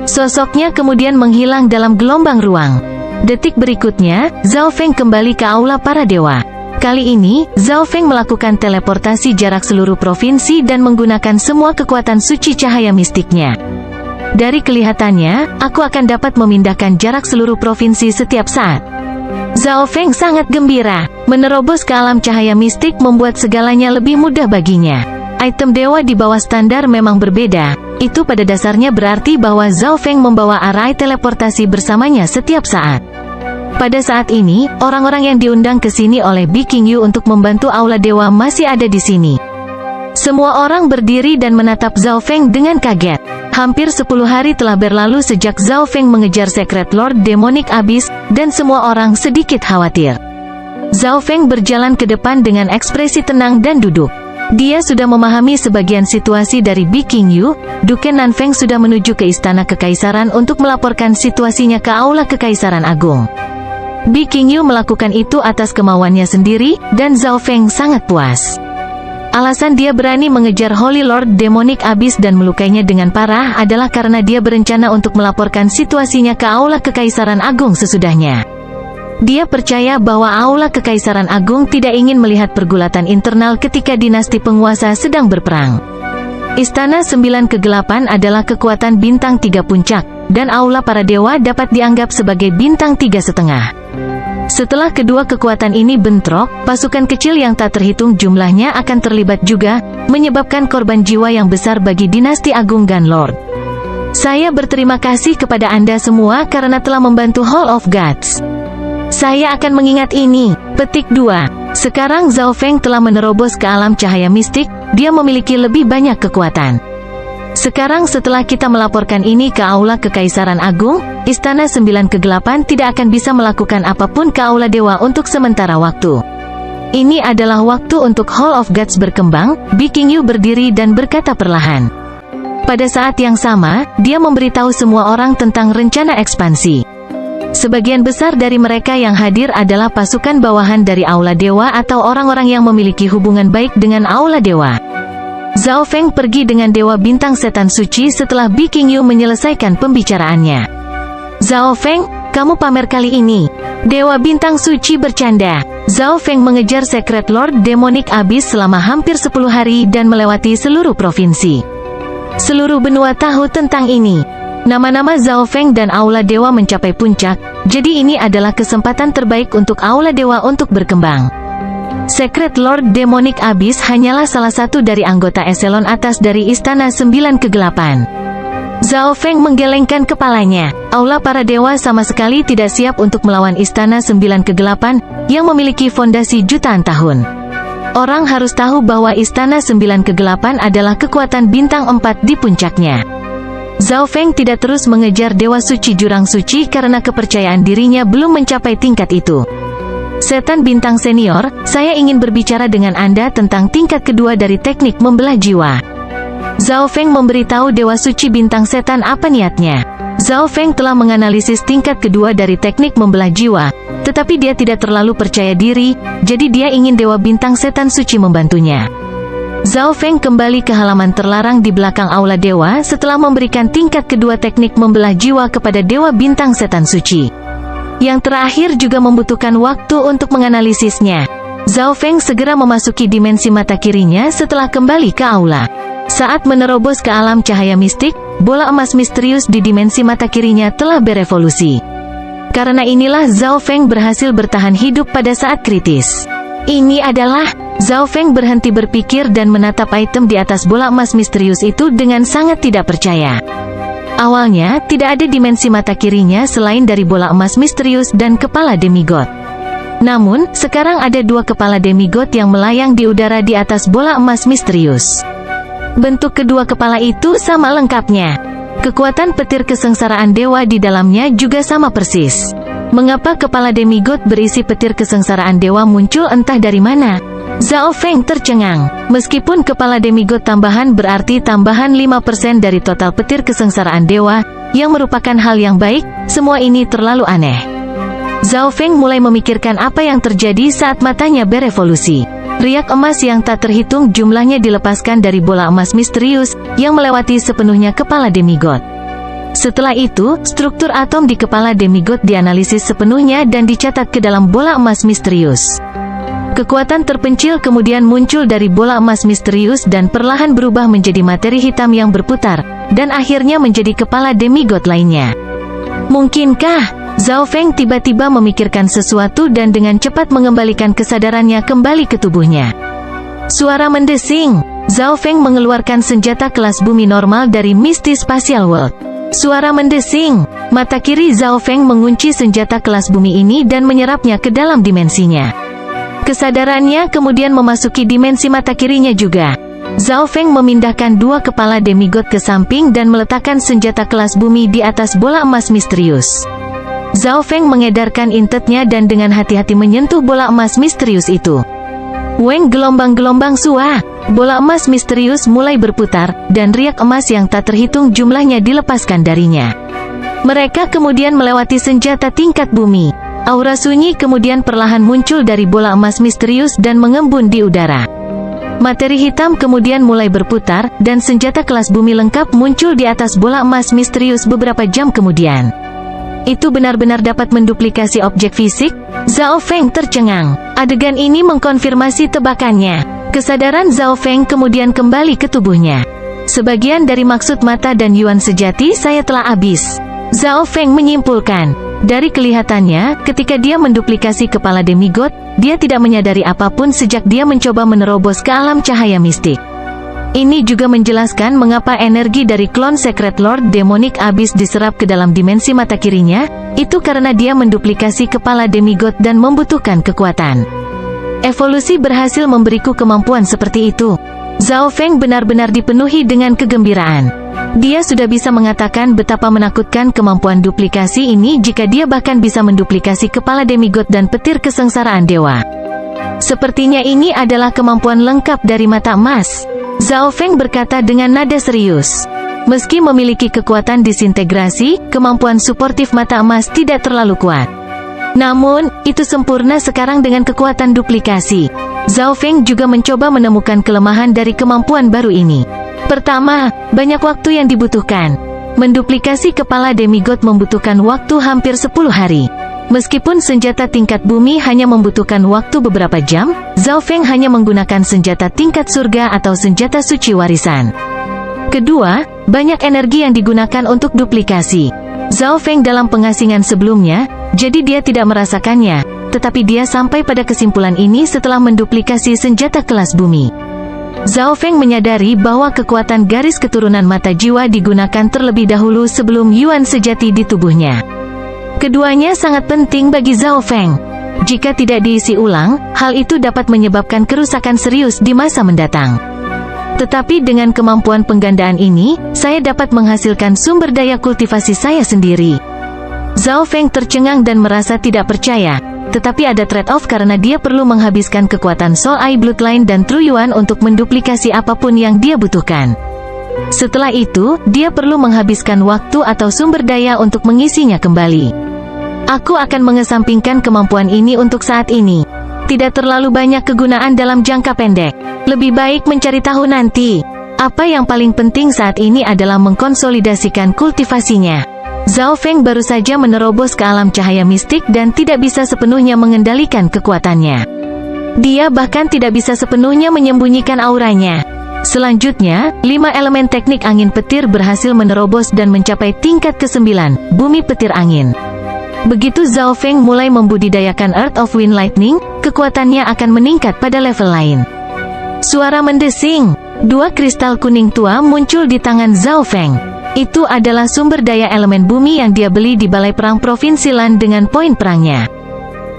Sosoknya kemudian menghilang dalam gelombang ruang. Detik berikutnya, Zhao Feng kembali ke Aula Para Dewa. Kali ini, Zhao Feng melakukan teleportasi jarak seluruh provinsi dan menggunakan semua kekuatan suci cahaya mistiknya. Dari kelihatannya, aku akan dapat memindahkan jarak seluruh provinsi setiap saat. Zhao Feng sangat gembira. Menerobos ke alam cahaya mistik membuat segalanya lebih mudah baginya. Item dewa di bawah standar memang berbeda. Itu pada dasarnya berarti bahwa Zhao Feng membawa arai teleportasi bersamanya setiap saat. Pada saat ini, orang-orang yang diundang ke sini oleh Bi Qingyu untuk membantu Aula Dewa masih ada di sini. Semua orang berdiri dan menatap Zhao Feng dengan kaget. Hampir 10 hari telah berlalu sejak Zhao Feng mengejar Secret Lord Demonic Abyss, dan semua orang sedikit khawatir. Zhao Feng berjalan ke depan dengan ekspresi tenang dan duduk. Dia sudah memahami sebagian situasi dari Bi Qingyu. Duke Nanfeng sudah menuju ke Istana Kekaisaran untuk melaporkan situasinya ke Aula Kekaisaran Agung. Bi Qingyu melakukan itu atas kemauannya sendiri, dan Zhao Feng sangat puas. Alasan dia berani mengejar Holy Lord Demonic Abyss dan melukainya dengan parah adalah karena dia berencana untuk melaporkan situasinya ke Aula Kekaisaran Agung sesudahnya. Dia percaya bahwa Aula Kekaisaran Agung tidak ingin melihat pergulatan internal ketika dinasti penguasa sedang berperang. Istana Sembilan Kegelapan adalah kekuatan bintang 3 puncak, dan Aula Para Dewa dapat dianggap sebagai bintang 3,5. Setelah kedua kekuatan ini bentrok, pasukan kecil yang tak terhitung jumlahnya akan terlibat juga, menyebabkan korban jiwa yang besar bagi dinasti Agung Gunlord. Saya berterima kasih kepada Anda semua karena telah membantu Hall of Gods. Saya akan mengingat ini. Petik 2. Sekarang Zhao Feng telah menerobos ke alam cahaya mistik, dia memiliki lebih banyak kekuatan. Sekarang setelah kita melaporkan ini ke Aula Kekaisaran Agung, Istana Sembilan Kegelapan tidak akan bisa melakukan apapun ke Aula Dewa untuk sementara waktu. Ini adalah waktu untuk Hall of Gods berkembang. Bi Qingyu berdiri dan berkata perlahan. Pada saat yang sama, dia memberitahu semua orang tentang rencana ekspansi. Sebagian besar dari mereka yang hadir adalah pasukan bawahan dari Aula Dewa atau orang-orang yang memiliki hubungan baik dengan Aula Dewa. Zhao Feng pergi dengan Dewa Bintang Setan Suci setelah Bi Qingyu menyelesaikan pembicaraannya. Zhao Feng, kamu pamer kali ini. Dewa Bintang Suci bercanda. Zhao Feng mengejar Secret Lord Demonic Abyss selama hampir 10 hari dan melewati seluruh provinsi. Seluruh benua tahu tentang ini. Nama-nama Zhao Feng dan Aula Dewa mencapai puncak, jadi ini adalah kesempatan terbaik untuk Aula Dewa untuk berkembang. Secret Lord Demonic Abyss hanyalah salah satu dari anggota eselon atas dari Istana Sembilan Kegelapan. Zhao Feng menggelengkan kepalanya. Aula Para Dewa sama sekali tidak siap untuk melawan Istana Sembilan Kegelapan, yang memiliki fondasi jutaan tahun. Orang harus tahu bahwa Istana Sembilan Kegelapan adalah kekuatan bintang 4 di puncaknya. Zhao Feng tidak terus mengejar Dewa Suci Jurang Suci karena kepercayaan dirinya belum mencapai tingkat itu. Setan bintang senior, saya ingin berbicara dengan Anda tentang tingkat kedua dari teknik membelah jiwa. Zhao Feng memberitahu Dewa Suci bintang setan apa niatnya. Zhao Feng telah menganalisis tingkat kedua dari teknik membelah jiwa, tetapi dia tidak terlalu percaya diri, jadi dia ingin Dewa bintang setan suci membantunya. Zhao Feng kembali ke halaman terlarang di belakang aula dewa setelah memberikan tingkat kedua teknik membelah jiwa kepada Dewa bintang setan suci. Yang terakhir juga membutuhkan waktu untuk menganalisisnya. Zhao Feng segera memasuki dimensi mata kirinya setelah kembali ke aula. Saat menerobos ke alam cahaya mistik, bola emas misterius di dimensi mata kirinya telah berevolusi. Karena inilah Zhao Feng berhasil bertahan hidup pada saat kritis. Ini adalah... Zhao Feng berhenti berpikir dan menatap item di atas bola emas misterius itu dengan sangat tidak percaya. Awalnya, tidak ada dimensi mata kirinya selain dari bola emas misterius dan kepala demigod. Namun, sekarang ada dua kepala demigod yang melayang di udara di atas bola emas misterius. Bentuk kedua kepala itu sama lengkapnya. Kekuatan petir kesengsaraan dewa di dalamnya juga sama persis. Mengapa kepala demigod berisi petir kesengsaraan dewa muncul entah dari mana? Zhao Feng tercengang. Meskipun kepala demigod tambahan berarti tambahan 5% dari total petir kesengsaraan dewa, yang merupakan hal yang baik, semua ini terlalu aneh. Zhao Feng mulai memikirkan apa yang terjadi saat matanya berevolusi. Riak emas yang tak terhitung jumlahnya dilepaskan dari bola emas misterius, yang melewati sepenuhnya kepala demigod. Setelah itu, struktur atom di kepala demigod dianalisis sepenuhnya dan dicatat ke dalam bola emas misterius. Kekuatan terpencil kemudian muncul dari bola emas misterius dan perlahan berubah menjadi materi hitam yang berputar, dan akhirnya menjadi kepala demigod lainnya. Mungkinkah? Zhao Feng tiba-tiba memikirkan sesuatu dan dengan cepat mengembalikan kesadarannya kembali ke tubuhnya. Suara mendesing. Zhao Feng mengeluarkan senjata kelas bumi normal dari Misty Spatial World. Suara mendesing. Mata kiri Zhao Feng mengunci senjata kelas bumi ini dan menyerapnya ke dalam dimensinya. Kesadarannya kemudian memasuki dimensi mata kirinya juga. Zhao Feng memindahkan dua kepala demigod ke samping dan meletakkan senjata kelas bumi di atas bola emas misterius. Zhao Feng mengedarkan intetnya dan dengan hati-hati menyentuh bola emas misterius itu. Weng gelombang-gelombang sua. Bola emas misterius mulai berputar, dan riak emas yang tak terhitung jumlahnya dilepaskan darinya. Mereka kemudian melewati senjata tingkat bumi. Aura sunyi kemudian perlahan muncul dari bola emas misterius dan mengembun di udara. Materi hitam kemudian mulai berputar, dan senjata kelas bumi lengkap muncul di atas bola emas misterius beberapa jam kemudian. Itu benar-benar dapat menduplikasi objek fisik? Zhao Feng tercengang. Adegan ini mengkonfirmasi tebakannya. Kesadaran Zhao Feng kemudian kembali ke tubuhnya. Sebagian dari maksud mata dan Yuan sejati saya telah habis. Zhao Feng menyimpulkan. Dari kelihatannya, ketika dia menduplikasi kepala demigod, dia tidak menyadari apapun sejak dia mencoba menerobos ke alam cahaya mistik. Ini juga menjelaskan mengapa energi dari klon Secret Lord Demonic Abyss diserap ke dalam dimensi mata kirinya, itu karena dia menduplikasi kepala demigod dan membutuhkan kekuatan. Evolusi berhasil memberiku kemampuan seperti itu. Zhao Feng benar-benar dipenuhi dengan kegembiraan. Dia sudah bisa mengatakan betapa menakutkan kemampuan duplikasi ini jika dia bahkan bisa menduplikasi kepala demigod dan petir kesengsaraan dewa. Sepertinya ini adalah kemampuan lengkap dari mata emas. Zhao Feng berkata dengan nada serius. Meski memiliki kekuatan disintegrasi, kemampuan suportif mata emas tidak terlalu kuat. Namun, itu sempurna sekarang dengan kekuatan duplikasi. Zhao Feng juga mencoba menemukan kelemahan dari kemampuan baru ini. Pertama, banyak waktu yang dibutuhkan. Menduplikasi kepala demigod membutuhkan waktu hampir 10 hari. Meskipun senjata tingkat bumi hanya membutuhkan waktu beberapa jam, Zhao Feng hanya menggunakan senjata tingkat surga atau senjata suci warisan. Kedua, banyak energi yang digunakan untuk duplikasi. Zhao Feng dalam pengasingan sebelumnya, jadi dia tidak merasakannya, tetapi dia sampai pada kesimpulan ini setelah menduplikasi senjata kelas bumi. Zhao Feng menyadari bahwa kekuatan garis keturunan mata jiwa digunakan terlebih dahulu sebelum Yuan sejati di tubuhnya. Keduanya sangat penting bagi Zhao Feng. Jika tidak diisi ulang, hal itu dapat menyebabkan kerusakan serius di masa mendatang. Tetapi dengan kemampuan penggandaan ini, saya dapat menghasilkan sumber daya kultivasi saya sendiri. Zhao Feng tercengang dan merasa tidak percaya. tetapi ada trade-off karena dia perlu menghabiskan kekuatan Soul Eye Bloodline dan True Yuan untuk menduplikasi apapun yang dia butuhkan. Setelah itu, dia perlu menghabiskan waktu atau sumber daya untuk mengisinya kembali. Aku akan mengesampingkan kemampuan ini untuk saat ini. Tidak terlalu banyak kegunaan dalam jangka pendek. Lebih baik mencari tahu nanti. Apa yang paling penting saat ini adalah mengkonsolidasikan kultivasinya. Zhao Feng baru saja menerobos ke alam cahaya mistik dan tidak bisa sepenuhnya mengendalikan kekuatannya. Dia bahkan tidak bisa sepenuhnya menyembunyikan auranya. Selanjutnya, 5 elemen teknik angin petir berhasil menerobos dan mencapai tingkat ke-9, bumi petir angin. Begitu Zhao Feng mulai membudidayakan Earth of Wind Lightning, kekuatannya akan meningkat pada level lain. Suara mendesing. 2 kristal kuning tua muncul di tangan Zhao Feng. Itu adalah sumber daya elemen bumi yang dia beli di Balai Perang Provinsi Lan dengan poin perangnya.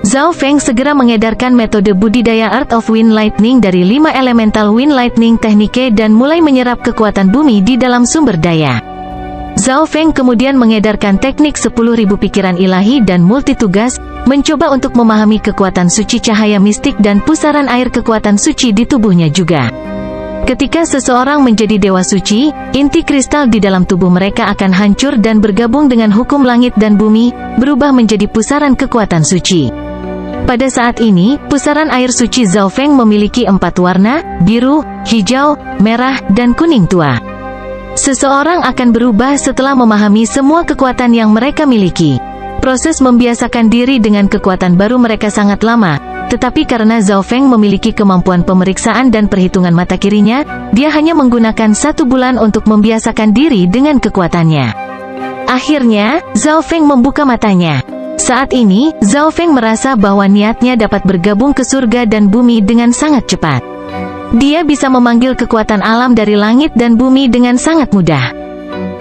Zhao Feng segera mengedarkan metode budidaya Earth of Wind Lightning dari 5 elemental Wind Lightning teknike dan mulai menyerap kekuatan bumi di dalam sumber daya. Zhao Feng kemudian mengedarkan teknik 10.000 pikiran ilahi dan multitugas, mencoba untuk memahami kekuatan suci cahaya mistik dan pusaran air kekuatan suci di tubuhnya juga. Ketika seseorang menjadi dewa suci, inti kristal di dalam tubuh mereka akan hancur dan bergabung dengan hukum langit dan bumi, berubah menjadi pusaran kekuatan suci. Pada saat ini, pusaran air suci Zhao Feng memiliki 4 warna, biru, hijau, merah, dan kuning tua. Seseorang akan berubah setelah memahami semua kekuatan yang mereka miliki. Proses membiasakan diri dengan kekuatan baru mereka sangat lama, tetapi karena Zhao Feng memiliki kemampuan pemeriksaan dan perhitungan mata kirinya, dia hanya menggunakan 1 bulan untuk membiasakan diri dengan kekuatannya. Akhirnya, Zhao Feng membuka matanya. Saat ini, Zhao Feng merasa bahwa niatnya dapat bergabung ke surga dan bumi dengan sangat cepat. Dia bisa memanggil kekuatan alam dari langit dan bumi dengan sangat mudah.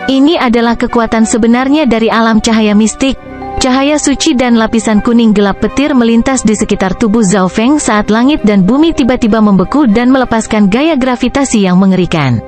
Ini adalah kekuatan sebenarnya dari alam cahaya mistik. Cahaya suci dan lapisan kuning gelap petir melintas di sekitar tubuh Zhao Feng saat langit dan bumi tiba-tiba membeku dan melepaskan gaya gravitasi yang mengerikan.